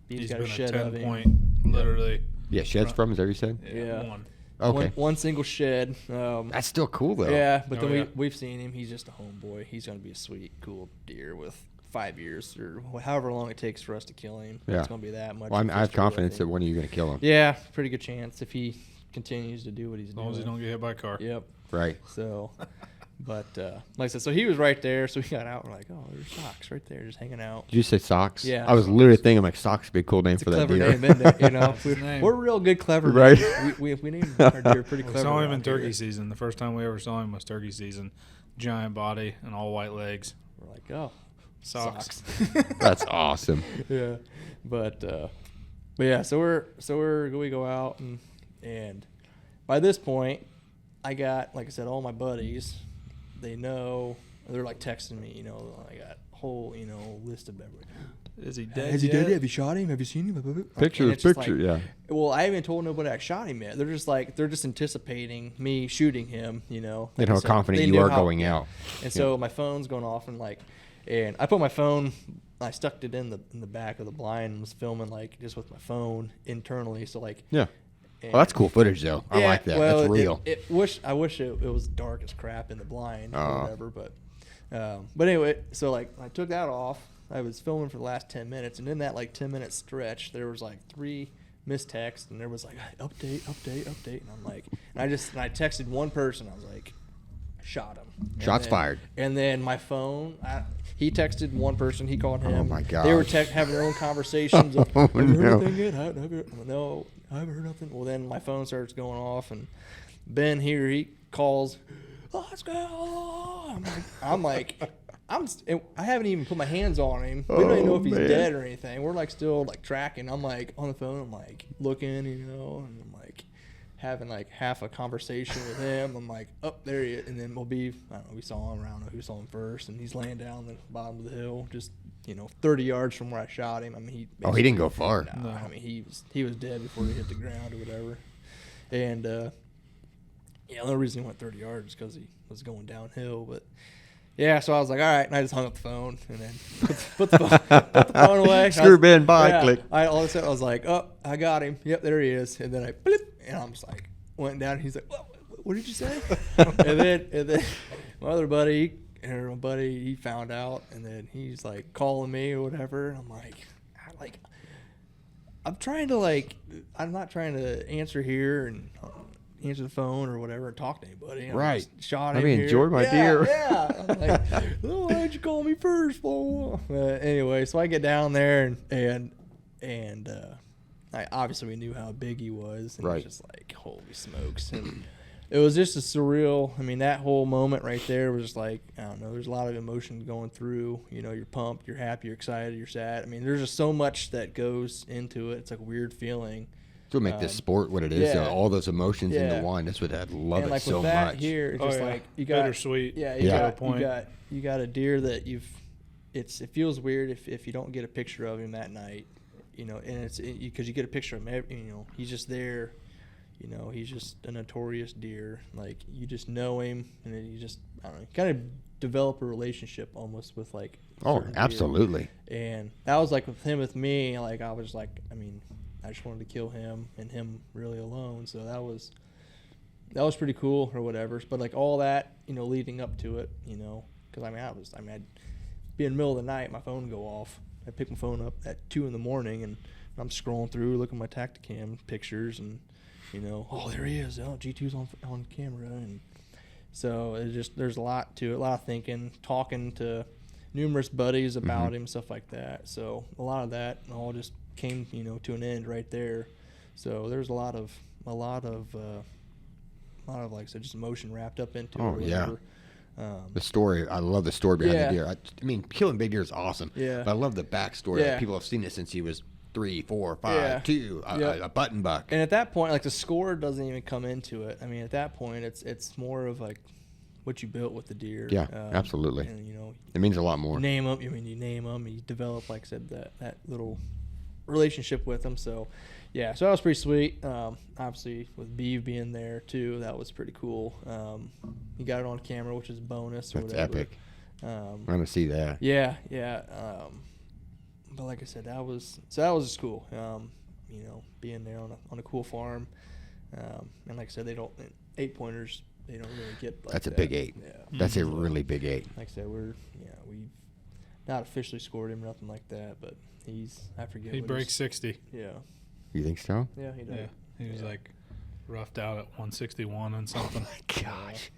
He's got been a a shed of 10 him. point, literally. Yeah, sheds from. Is that what you said? Yeah. One. Okay. One single shed. That's still cool though. Yeah, but Oh, then yeah. we've seen him. He's just a homeboy. He's going to be a sweet, cool deer with 5 years or however long it takes for us to kill him. Yeah. It's going to be that much. Well, I have Just true, I confidence that think. one of you are going to kill him. Yeah, pretty good chance if he continues to do what he's As doing. long as he don't get hit by a car. Yep. Right. So, but like I said, so he was right there. So we got out. We're like, oh, there's socks right there, just hanging out. Did you say socks? Yeah, I was socks. literally thinking like socks would be a cool name It's a for that clever deer. name, isn't it? That's his name. We're real good, clever. Right. names. We named our deer pretty We clever. saw him in around here. turkey season. The first time we ever saw him was turkey season. Giant body and all white legs. We're like, oh, Socks. That's awesome. Yeah, but yeah, so we go out, and by this point, I got, like I said, all my buddies. They know, they're like texting me. I got a whole list of everything. Is he dead? Has he yet? dead? Have you shot him? Have you seen him? Picture And this it's just picture, like- yeah. Well, I haven't told nobody I shot him yet. They're just anticipating me shooting him. They Like know I how said, confident they you knew are how- going out. And so my phone's going off, and I put my phone, I stuck it in the back of the blind and was filming just with my phone internally. So Yeah. and- Well, that's cool footage though. I yeah, like that. well, That's real. I wish it was dark as crap in the blind Oh. or whatever. But anyway, so I took that off. I was filming for the last 10 minutes, and in that 10-minute stretch, there was 3 missed texts, and there was update, and I'm like, and I texted one person. I was like, shot him. And Shots then- fired. And then my phone, he texted one person. He called him. Oh, my They were gosh. having their own conversations. Of, Oh, have you heard no. anything yet? No, I haven't heard nothing. Well, then my phone starts going off, and Ben here, he calls, oh, let's go. I haven't even put my hands on him. We don't even know if he's man. dead or anything. We're still tracking. I'm on the phone. I'm looking, and I'm having like half a conversation with him. I'm like, oh, there he is. And then I don't know, we saw him. I don't know who saw him first. And he's laying down the bottom of the hill, just, 30 yards from where I shot him. I mean, he didn't go far. No, I mean, he was dead before he hit the ground or whatever. And, the only reason he went 30 yards is because he was going downhill. But, yeah, so I was like, all right. And I just hung up the phone and then put the phone away. Screw Ben, bye, click. All of a sudden, I was like, oh, I got him. Yep, there he is. And then I, blip, and I'm just like, went down. And he's like, what did you say? and then my other buddy, he found out. And then he's like calling me or whatever. And I'm like, I'm not trying to answer here and answer the phone or whatever and talk to anybody. Right. Shot Let him me here. enjoy my deer. Yeah. I'm like, oh, why'd you call me first? Anyway, so I get down there and obviously we knew how big he was. And right. It was just like, holy smokes. And it was just a surreal. I mean, that whole moment right there was just like, I don't know, there's a lot of emotion going through. You're pumped, you're happy, you're excited, you're sad. I mean, there's just so much that goes into it. It's like a weird feeling. That's what make this sport what it is. Yeah. all those emotions Yeah. into one. That's what I love and it like so with that much. Here, it's just like you got bittersweet. Yeah, you got a deer that it feels weird if you don't get a picture of him that night, and it's because you get a picture of him. He's just there. He's just a notorious deer. Like you just know him, and then you kind of develop a relationship almost with like. Oh, absolutely. Deer. And that was like with me. Like I was like, I just wanted to kill him and him really alone. So that was pretty cool or whatever. But like all that, leading up to it, because I'd be in the middle of the night, my phone would go off. I'd pick my phone up at 2 a.m. and I'm scrolling through, looking at my Tacticam pictures, and oh, there he is. Oh, G2's on camera, and so there's a lot to it, a lot of thinking, talking to numerous buddies about him, stuff like that. So a lot of that all just came to an end right there. So there's a lot of like I said, just emotion wrapped up into it. Oh yeah. The story, I love the story behind the deer. I mean, killing big deer is awesome. Yeah. But I love the backstory. Yeah. Like, people have seen it since he was 3, 4, 5, 2, a button buck. And at that point, like the score doesn't even come into it. I mean, at that point, it's more of like what you built with the deer. Yeah, absolutely. And it means a lot more. You name them. You name them. You develop, like I said, that little relationship with them. So, yeah, so that was pretty sweet. Obviously, with Beeve being there too, that was pretty cool. He got it on camera, which is a bonus. Or That's whatever. epic. I'm gonna see that. Yeah. But like I said, that was just cool. Being there on a cool farm, and like I said, 8-pointers. They don't really get like That's a that. big 8. Yeah. That's a really big 8. Like I said, we've not officially scored him, nothing like that, but I forget. He breaks 60. Yeah. You think so? Yeah, he does. Yeah. He was like roughed out at 161 and something. Oh my gosh.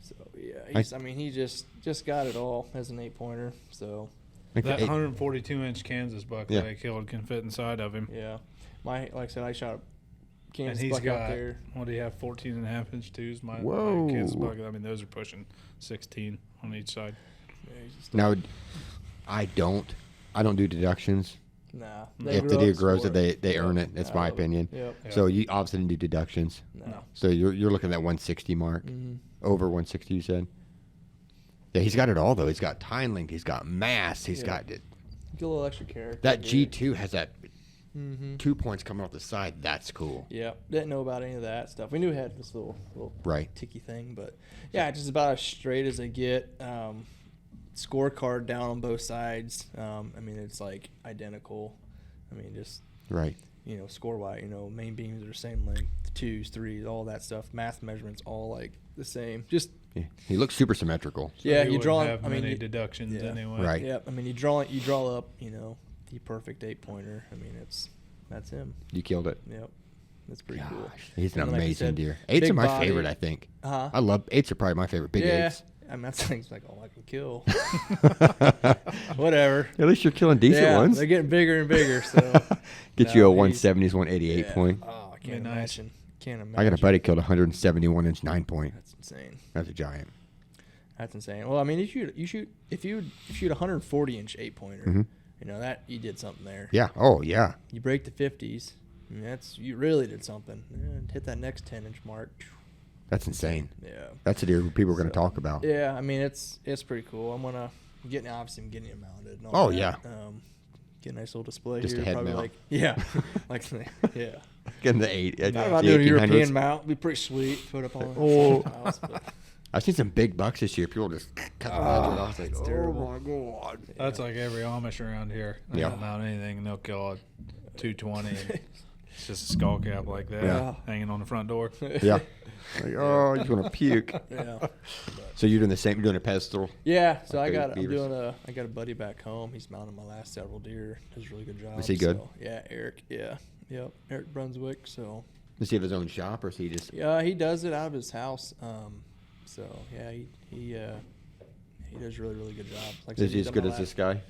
So yeah, he just got it all as an 8-pointer. So Like That the 142-inch Kansas buck that I killed can fit inside of him. yeah, like I said, I shot a And Kansas he's buck got, out there. what do you have, 14.5-inch twos? My Whoa. Kansas buck, I mean, those are pushing 16 on each side. Yeah, he's just Now, I don't do deductions. nah. If the deer grows it, they earn it. That's my opinion. Yep. Yeah. So you obviously didn't do deductions. No. So you're looking at that 160 mark. Mm-hmm. Over 160, you said? Yeah, he's got it all, though. He's got time length. He's got mass. He's got it. Get a little extra character. That here. G2 has that 2 points coming off the side. That's cool. Yeah, didn't know about any of that stuff. We knew it had this little Right. ticky thing, but yeah, just about as straight as they get. Scorecard down on both sides. I mean, it's like identical. I mean, just Right. score wise, main beams are the same length, 2s, 3s, all that stuff. Math measurements all like the same. Just Yeah. He looks super symmetrical. So yeah, he you wouldn't draw. have I mean, many deductions anyway. Right. yeah. I mean, you draw up. The perfect 8-pointer. I mean, that's him. You killed it. Yep, that's pretty cool. Gosh, he's an And like you amazing said, deer. 8s are big my body. favorite, I think. Uh-huh. I love 8s are probably my favorite. Big Yeah. 8s. I mean, that's things like, I can kill. Whatever. At least you're killing decent yeah, ones. they're getting bigger and bigger. So Get No, you a he's- 170s, 188 yeah. point. Oh, I can't Nice. imagine. Can't imagine. I got a buddy killed a 171-inch 9-point. That's insane. That's a giant. That's insane. Well, I mean, if you shoot a 140-inch 8-pointer, Mhm. that you did something there. Yeah. Oh, yeah. You break the 50s, I mean, you really did something. Hit that next 10-inch mark. That's insane. Yeah. That's a deer people are going to talk about. Yeah, I mean it's pretty cool. I'm getting it mounted. And all Oh, that. yeah. Get a nice little display Just here. a head Probably mount. yeah, yeah. Getting the 8. Thought the about doing a 1800s. European mount. Be pretty sweet. Put up on Oh. the house. But I've seen some big bucks this year. People just cut the budget off. Like, it's oh terrible. my god. That's like every Amish around here. They Yeah. don't mount anything, and they'll kill a 220. And it's just a skull cap like that Yeah. hanging on the front door. Yeah. Like, oh, you want to puke. Yeah. So you're doing the same. You're doing a pedestal. Yeah, so Okay, I got beavers. I got a buddy back home. He's mounted my last several deer. Does a really good job. Is he good? So, yeah, Eric. Yeah, yep, Eric Brunswick. So Does he have his own shop, or is he just? yeah, he does it out of his house. So yeah, he does a really good job. Like I Is said, he as done good my as this last- guy?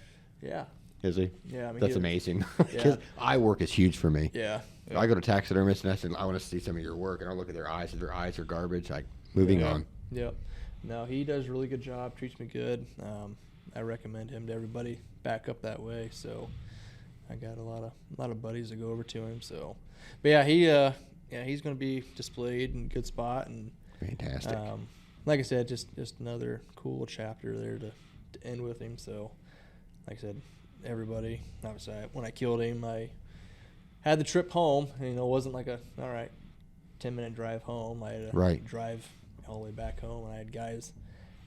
Yeah, Is he? yeah. I mean, That's he- amazing. Yeah. 'Cause eye work is huge for me. Yeah, I go to taxidermists and I said, I want to see some of your work, and I look at their eyes. If their eyes are garbage, like moving Yeah. on. Yep. No, he does a really good job. Treats me good. I recommend him to everybody. Back up that way. So I got a lot of buddies that go over to him. So, but yeah, he's going to be displayed in a good spot, and Fantastic. like I said, just another cool chapter there to end with him. So, like I said, everybody. Obviously, when I killed him, I had the trip home. And, it wasn't like 10-minute drive home. I had to Right. drive all the way back home, and I had guys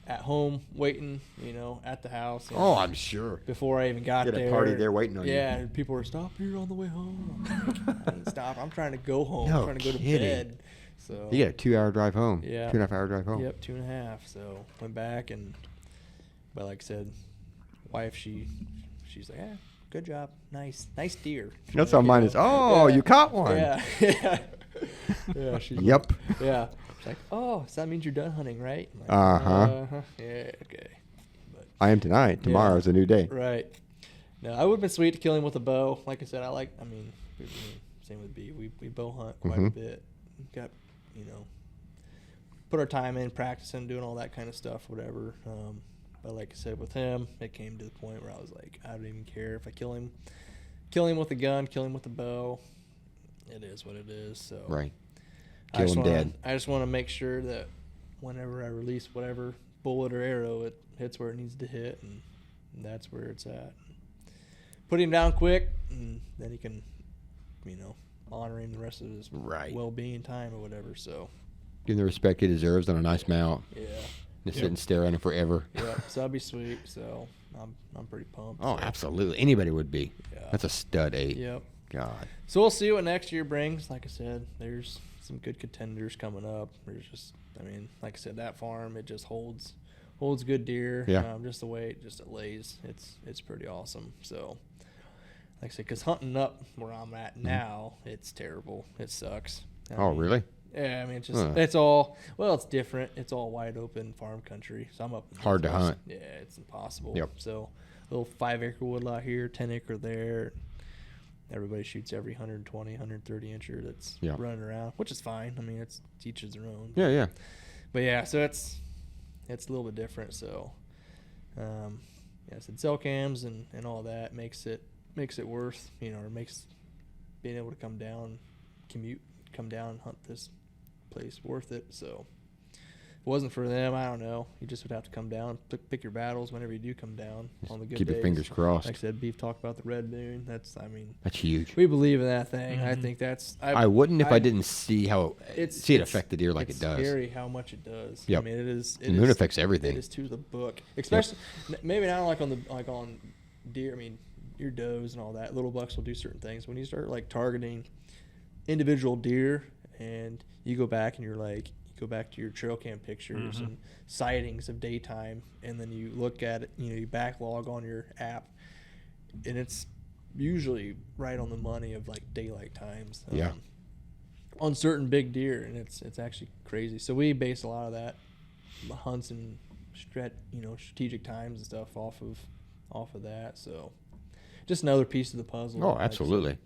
at home waiting, at the house. And Oh, I'm sure. before I even got Get there. a party there waiting on you. Yeah, and people were, stop here on the way home. I didn't stop. I'm trying to go home. No I'm trying to go to kidding. bed. So You get a 2-hour drive home. Yeah. 2.5-hour drive home. Yep, 2.5. So went back, but like I said, wife, she's like, yeah, good job, nice deer. That's Like, how mine is. Oh, you caught one. Yeah, yeah, yeah. She's Yep. like, yeah. She's like, oh, so that means you're done hunting, right? I'm like, Uh-huh. Yeah, okay. But I am tonight. Tomorrow's a new day. right. No, I would have been sweet to kill him with a bow. Like I said, same with B. We bow hunt quite a Mhm. bit. Got, put our time in practicing, doing all that kind of stuff, whatever. But like I said, with him, it came to the point where I was like, I don't even care if I kill him with a gun, kill him with a bow. It is what it is. So Right. I Kill just him wanna- dead. I just want to make sure that whenever I release whatever bullet or arrow, it hits where it needs to hit, and that's where it's at. Put him down quick, and then he can, honor him the rest of his Right. well-being time or whatever. So Give him the respect he deserves on a nice mount. yeah, Just sit and stare at him forever. yeah. So that'd be sweet. So I'm pretty pumped. Oh, so, absolutely. Anybody would be. Yeah. That's a stud 8. Yep. God. So we'll see what next year brings. Like I said, there's some good contenders coming up. There's just, like I said, that farm, it just holds good deer. Yeah. Just the way it lays, it's pretty awesome. So, like I said, because hunting up where I'm at now, it's terrible. It sucks. Oh, really? Yeah, it's just Huh. it's different. It's all wide open farm country. So I'm up in Hard to Northwest. hunt. Yeah, it's impossible. Yep. So little 5-acre woodlot here, 10-acre there. Everybody shoots every 120, 130 incher that's Yeah. running around, which is fine. It's each is their own. Yeah, yeah. But yeah, so it's a little bit different. So, I said cell cams and all that makes it worth, or makes being able to come down and hunt this place worth it. So if it wasn't for them, I don't know. You just would have to come down, pick your battles whenever you do come down on the good Keep days. your fingers crossed. Like I said, Beef talked about the red moon. That's huge. we believe in that thing. I Mhm. think that's I wouldn't if I didn't see it affect the deer like it's it does. scary how much it does. Yep. It is. The moon affects everything. It is to the book, especially maybe not on deer. Your does and all that. Little bucks will do certain things. When you start targeting individual deer, and you go back and you go back to your trail cam pictures and sightings of daytime, and then you look at it. You backlog on your app, and it's usually right on the money of daylight times. Yeah. On certain big deer, and it's actually crazy. So we base a lot of that hunts and strategic times and stuff off of that. So just another piece of the puzzle. Oh, Like I said, absolutely.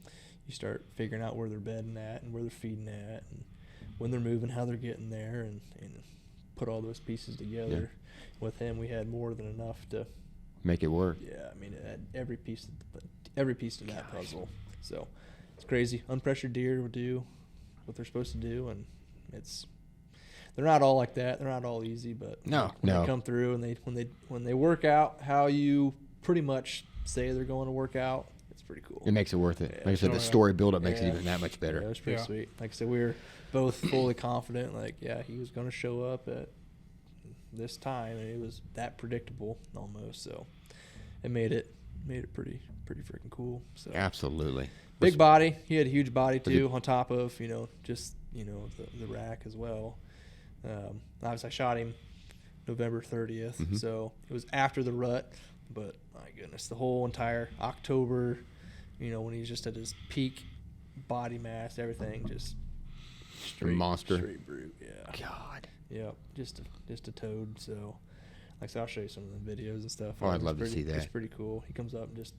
you start figuring out where they're bedding at and where they're feeding at and when they're moving, how they're getting there, and put all those pieces together. With him, we had more than enough to Make it work. it had every piece of that puzzle. So It's crazy. Unpressured deer will do what they're supposed to do, and they're not all like that. They're not all easy, but when they come through and when they work out how you pretty much say they're going to work out, it's pretty cool. It makes it worth it. Yeah. Like I said, the story build-up makes it even that much better. Yeah, it was pretty sweet. Like I said, we were both fully confident. Like, yeah, he was going to show up at this time, and it was that predictable almost. So it made it pretty freaking cool. So Absolutely. big body. He had a huge body too, on top of just the rack as well. Obviously, I shot him November 30th, so it was after the rut. But my goodness, the whole entire October, when he's just at his peak body mass, everything just monster, straight brute. Yeah. God. Yep. Just a toad. So, like I said, I'll show you some of the videos and stuff. Oh, I'd love to see that. It's pretty cool. He comes up and just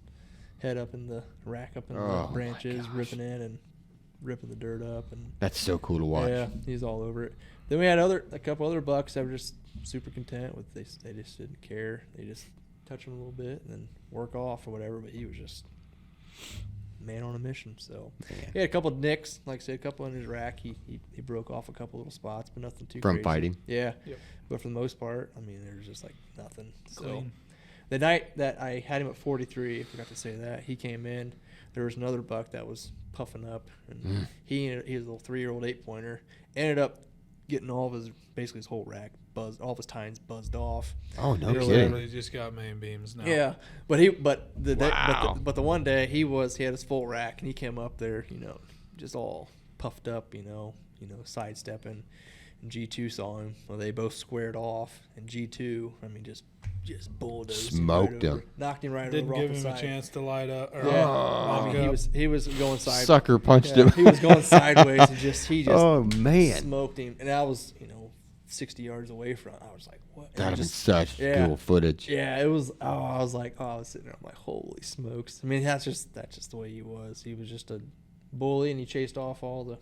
head up in the rack, up in Oh, the branches, ripping in and ripping the dirt up, and That's so cool to watch. yeah, he's all over it. Then we had a couple other bucks that were just super content with they just didn't care. They just touch him a little bit and then work off or whatever. But he was just man on a mission. So he had a couple of nicks, like I said, a couple in his rack. He broke off a couple little spots, but nothing too From crazy. fighting? Yeah. Yep. But for the most part, I mean, there's just like nothing. So Clean. the night that I had him at 43, I forgot to say that, he came in. There was another buck that was puffing up, and he was a little 3-year-old 8-pointer. Ended up getting all of his whole rack buzzed, all of his tines buzzed off. Oh, no He kidding. literally just got main beams now. Yeah, but the one day he had his full rack, and he came up there, just all puffed up, sidestepping. And G2 saw him. Well, they both squared off, and G2, I mean, just bulldozed Smoked him. him. Right Knocked him right Didn't over give off him the a side. chance to light up. Or Yeah, lock I mean, up. he was going sideways. Sucker punched him. He was going sideways, and he just Oh, man. smoked him. And I was 60 yards away from. I was like, what? And That'd have been just- such yeah. cool footage. Yeah, it was. Oh, I was like, I was sitting there. I'm like, holy smokes! I mean, that's just the way he was. He was just a bully, and he chased off all the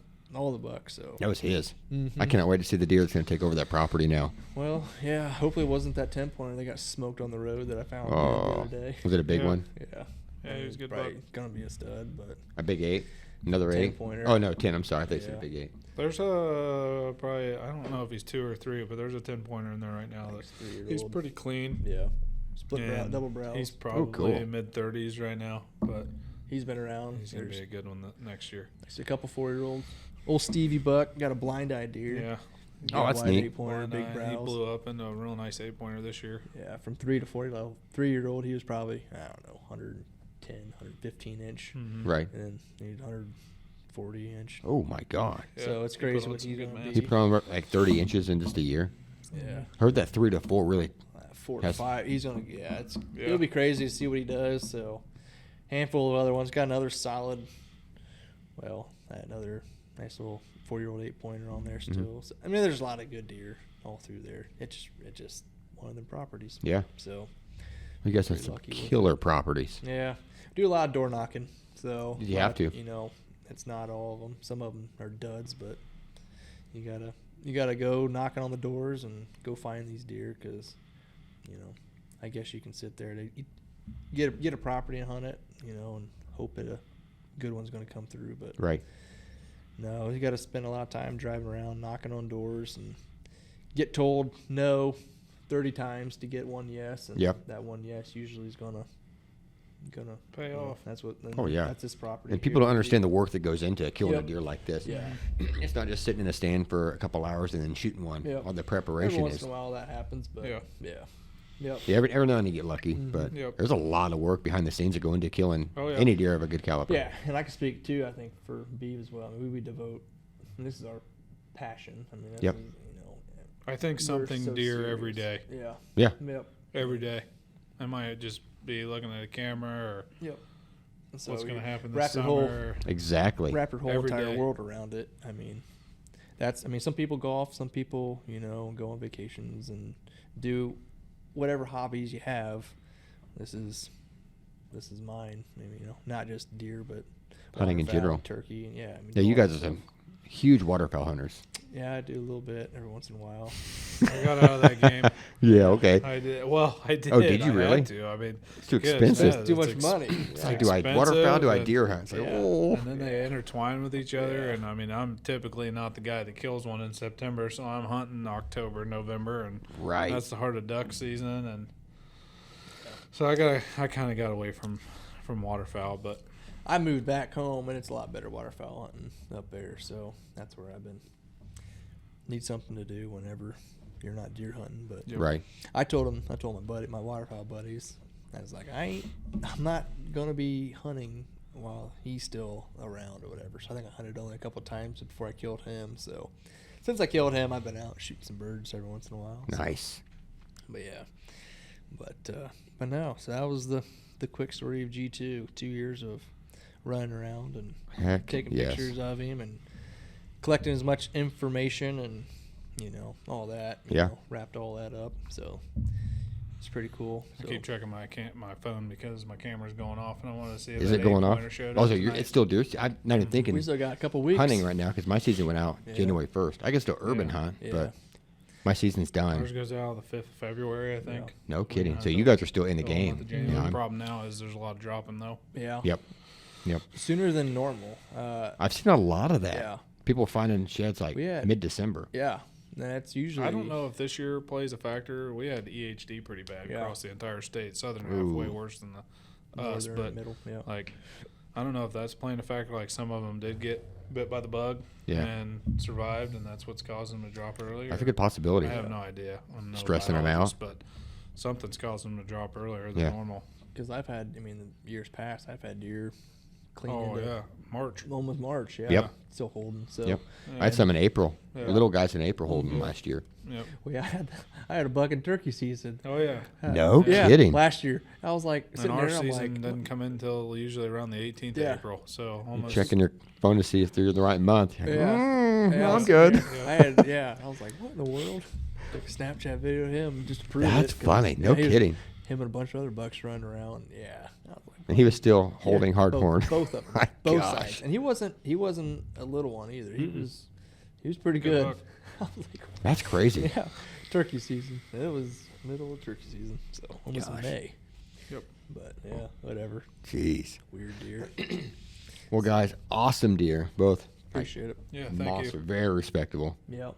bucks. So That was his. Mhm. I cannot wait to see the deer that's going to take over that property now. well, yeah. Hopefully, it wasn't that 10-pointer. They got smoked on the road that I found the Oh, other day. was it a big Yeah. one? Yeah. Yeah, he was a good probably buck. gonna be a stud, but A big 8? Another 8? 10-pointer. Oh, no, 10. I'm sorry. I thought you said a Yeah. big 8. There's probably, I don't know if he's 2 or 3, but there's a 10-pointer in there right now. Like That 3-year-old. he's pretty clean. Yeah. Split brow, And double brows. He's probably cool. mid-30s right now, but He's been around. he's going to There's be a good one next year. a couple 4-year-olds. Old Stevie Buck got a blind-eyed deer. Yeah. Oh, that's Wide neat. 8-pointer, Blind big eye. brows. He blew up into a real nice 8-pointer this year. Yeah, from 3 to 40 level. 3-year-old, he was probably, I don't know, 110, 115 inch. Mhm. Right. And then he's 140 inch. Oh, my God. Yeah, So it's he crazy put on what some he's good going to mass. He be. put on like 30 inches in just a year. Yeah. Heard that 3 to 4 really. 4 to Has- 5. He's going to, Yeah. it'll be crazy to see what he does. So, handful of other ones. Got another solid, another nice little 4-year-old 8-pointer on there still. So, I mean, there's a lot of good deer all through there. It's just one of them properties. Yeah. So, You guys have Pretty some lucky with killer properties. yeah. Do a lot of door knocking. So, You have to. It's not all of them. Some of them are duds, but you gotta go knocking on the doors and go find these deer because, I guess you can sit there to get a property and hunt it, and hope that a good one's going to come through. But Right. no, you got to spend a lot of time driving around, knocking on doors, and get told no 30 times to get one yes. And Yep. that one yes usually is gonna Pay off. That's what. Oh, yeah. That's his property. And people don't understand the work that goes into killing Yep. a deer like this. Yeah. It's not just sitting in a stand for a couple hours and then shooting one. Yep. All the Every preparation once is. in a while that happens, but Yeah. yeah. Yep. Yeah, every now and then you get lucky, Mhm. but Yep. there's a lot of work behind the scenes that go into killing Oh, yeah. any deer of a good caliber. Yeah, and I can speak too. I think for Beeve as well. I mean, we devote. And this is our passion. I mean, that's Yep. I think we're something so deer every day. serious. Yeah. Yeah. Yep. Every day. I might just be looking at a camera or Yep. And so what's going to you happen this wrap your summer. Exactly. wrap your whole Every entire day. world around it. I mean, some people golf, some people, go on vacations and do whatever hobbies you have. This is mine. Maybe, not just deer, but Hunting in waterfowl, general. turkey, and yeah. I mean, Yeah, you all guys that are stuff. some huge waterfowl hunters. Yeah, I do a little bit every once in a while. I got out of that game. Yeah, okay. I did. Well, I did. Oh, did you I really? had to. I mean, It's too good, expensive. bad. Too much It's money. It's Yeah. like, do I waterfowl? Do I expensive, deer hunt? It's like, Yeah. oh. And then they intertwine with each other. And I mean, I'm typically not the guy that kills one in September, so I'm hunting October, November, and Right. that's the heart of duck season. And so I kind of got away from waterfowl, but I moved back home, and it's a lot better waterfowl hunting up there. So that's where I've been. Need something to do whenever you're not deer hunting. But Right. I told my waterfowl buddies, I was like, I'm not gonna be hunting while he's still around or whatever. So I think I hunted only a couple times before I killed him. So since I killed him, I've been out shooting some birds every once in a while. So. Nice. But yeah, but no. So that was the quick story of G2. 2 years of running around and Heck, taking yes. pictures of him and collecting as much information and all that. You Yeah. know, wrapped all that up. So it's pretty cool. I So, keep checking my phone because my camera's going off, and I want to see if Is that it going off? eight-pointer showed Oh, up so tonight. it's still deer. I'm not even thinking we still got a couple weeks. hunting right now because my season went out Yeah. January 1st. I can still urban Yeah. hunt, Yeah. but my season's done. Ours goes out on the 5th of February, I think. No kidding. Yeah, So I you know. guys are still in the Going on game. with the January. Yeah, The I'm- problem now is there's a lot of dropping, though. Yeah. Yep. Yep. Sooner than normal. I've seen a lot of that. Yeah. People finding sheds like We had- mid-December. Yeah. That's usually. I don't know if this year plays a factor. We had EHD pretty bad Yeah. across the entire state. Southern half Ooh. way worse than us, Northern, but middle. Yeah. like I don't know if that's playing a factor. Like some of them did get bit by the bug Yeah. and survived, and that's what's causing them to drop earlier. That's a good possibility. I have no idea. I'm no Stressing 'em biologist, but something's causing them to drop earlier than Yeah. Because normal. in years past, I've had deer clean Oh into yeah, March. almost March. Yeah. Yep. Still holding. So. Yep. Yeah. I had some in April. Yeah. Little guys in April holding them Mhm. last year. Yep. I had a buck and turkey season. Oh yeah. No Yeah, kidding. last year. I was like And sitting our there. I'm season like, doesn't come in until usually around the 18th Yeah. of April. So almost Checking your phone to see if they're in the right month. You're like, Yeah. Yeah, I'm good. I was like, what in the world? Took a Snapchat video of him just to prove That's it. 'cause, funny. No he was- kidding. Him and a bunch of other bucks running around. Yeah. I was like, And he was still holding yeah, hardcore. Both of them. My both gosh. sides. And he wasn't a little one either. He was pretty Good good. buck. I was like, That's crazy. yeah. Turkey season. It was middle of turkey season. So almost in Gosh. May. Yep. But yeah, whatever. Jeez. Weird deer. Well, guys, awesome deer. Both Appreciate it. Yeah, thank monster, you. very respectable. Yep.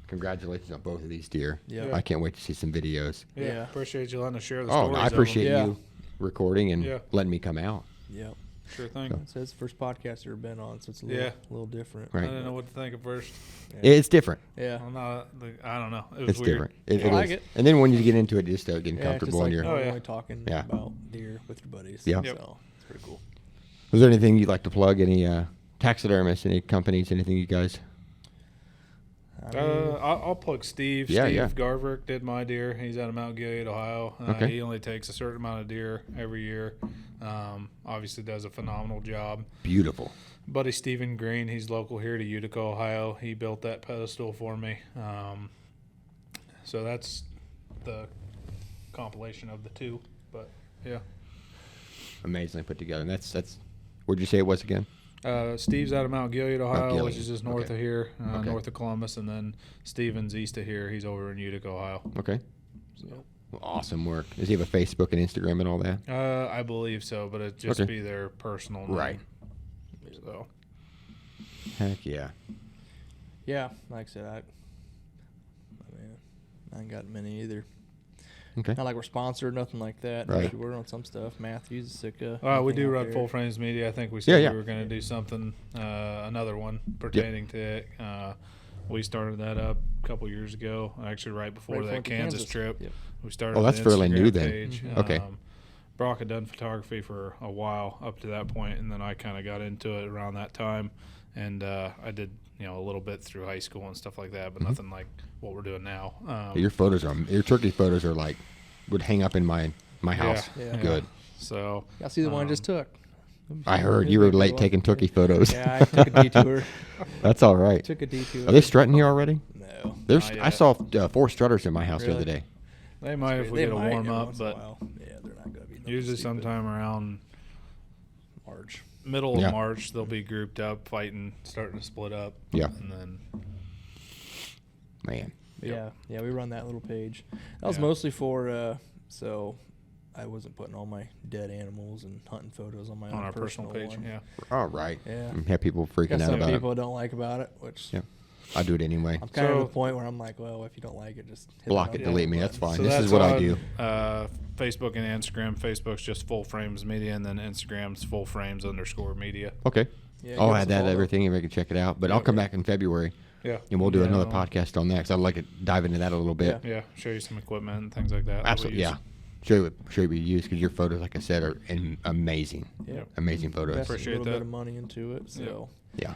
Congratulations on both of these deer. Yep. I can't wait to see some videos. Yeah, Yeah. appreciate you letting us share the Oh, stories. I appreciate Yeah. you recording and Yeah. letting me come out. Yep. of them. Sure thing. So it's the first podcast I've ever been on, so it's a Yeah. little different. Right. I didn't know what to think at first. Yeah. It's different. Yeah. I'm not, I don't know. It was It's weird. different. It I like is. it. And then when you get into it, you just start getting Yeah, comfortable just like in your. Oh, yeah. normally talking Yeah. about deer with your buddies. Yeah. Yep. So it's pretty cool. Was there anything you'd like to plug? Any taxidermists, any companies, anything you guys? I mean, I'll plug Steve. Yeah, Steve yeah. Garverick did my deer. He's out of Mount Gilead, Ohio. Okay. He only takes a certain amount of deer every year. Obviously does a phenomenal job. Beautiful. Buddy Stephen Green, he's local here to Utica, Ohio. He built that pedestal for me. So that's the compilation of the two. But yeah, Amazingly put together. And that's. Where'd you say it was again? Steve's out of Mount Gilead, Ohio, Gilead. which is just north Okay. of here, Okay. north of Columbus, and then Steven's east of here. He's over in Utica, Ohio. Okay. So, Well, awesome work. Does he have a Facebook and Instagram and all that? I believe so, but it'd just Okay. be their personal name. Right. So Heck yeah. yeah, like I said, I ain't got many either. Okay. Not like we're sponsored, nothing like that. Right. We're on some stuff. Matthews, Sika. we do anything out run there. Full Frames Media. I think we said Yeah. we were going to do something, another one pertaining to it. We started that up a couple years ago, actually right before Right that before the Kansas Kansas. trip. Yep. We started. Oh, that's an fairly new Instagram then. Page. Okay. Brock had done photography for a while up to that point, and then I kind of got into it around that time, and I did a little bit through high school and stuff like that, but nothing like what we're doing now. Your turkey photos are like would hang up in my house. Yeah. Good. So I see the one I just took. I heard you were late taking turkey photos. Yeah, I took a detour. That's all right. Took a detour. Are they strutting here already? No. There's. Not I yet. saw 4 strutters in my house the Really? other day. they might if we They get a might warm every up, once in a but while. Yeah, they're not going to be. usually stupid. sometime around March. middle Yeah. of March they'll be grouped up, fighting, starting to split up. Yeah. And then Man. Yeah, we run that little page. That was Yeah. mostly for so I wasn't putting all my dead animals and hunting photos on my On own our personal page. one. Yeah. All right. Yeah. Have people freaking Got out some about people it. don't like about it, which Yeah. I do it anyway. I'm kind of So- at the point where I'm like, well, if you don't like it, just hit Block the it, unfollow delete me. That's button. fine. So This is that's what I on, do. Facebook and Instagram. Facebook's just Full Frames Media, and then Instagram's Full Frames _ media. Okay. Yeah, I'll give us add a that follow. everything if I can check it out. But I'll come back in February Yeah. and we'll do another Yeah. podcast on that because I'd like to dive into that a little bit. Yeah. Show you some equipment and things like that. that we Absolutely. use. Yeah. Show you what you use because your photos, like I said, are amazing. Yeah. Amazing photos. Invest Appreciate a little that. bit of money into it, so Yeah.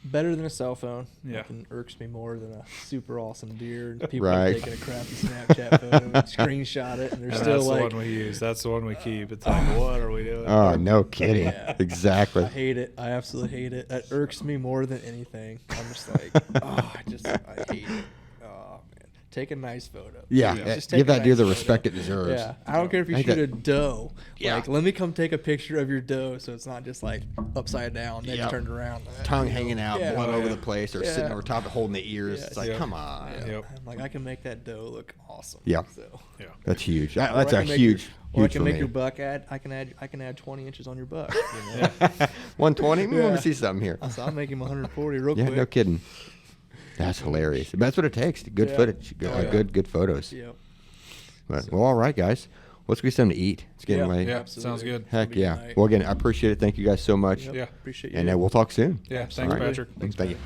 better than a cell phone. Yeah. Nothing irks me more than a super awesome deer. And people Right. are taking a crappy Snapchat photo and screenshot it, and they're And still that's like, the one we use. That's the one we keep. It's like, what are we doing? Oh, no kidding. Yeah. Exactly. I hate it. I absolutely hate it. That irks me more than anything. I'm just like, I hate it. Oh man, take a nice photo. Yeah. Just Give take a that deer nice the photo. respect it deserves. Yeah, I don't care if you I think shoot that- a doe. Yeah. Like, let me come take a picture of your doe, so it's not just like upside down, neck Yep. turned around, Tongue you know? hanging out, Yeah. blood Oh, over yeah. the place, or Yeah. sitting over top of holding the ears. Yeah. It's like, Yep. come on. Yeah. Yep. I'm like, I can make that doe look awesome. Yeah. So. Yeah. That's huge. Or That's I a can make huge, Or I huge can for make me. your buck I can add 20 inches on your buck. You know? 120? Let Yeah. me see something here. So I'll make him 140 real Yeah, quick. no kidding. That's hilarious. But that's what it takes. Good Yeah. footage. Oh, yeah. Good photos. Yep. But, well, all right, guys. Let's get something to eat. It's getting Yeah. late. Yeah. Absolutely. Sounds good. Heck Have a good yeah. night. Well, again, I appreciate it. Thank you guys so much. Yep. Yeah. Appreciate you. And we'll talk soon. Yeah. Thanks, Absolutely. Patrick. Thank you.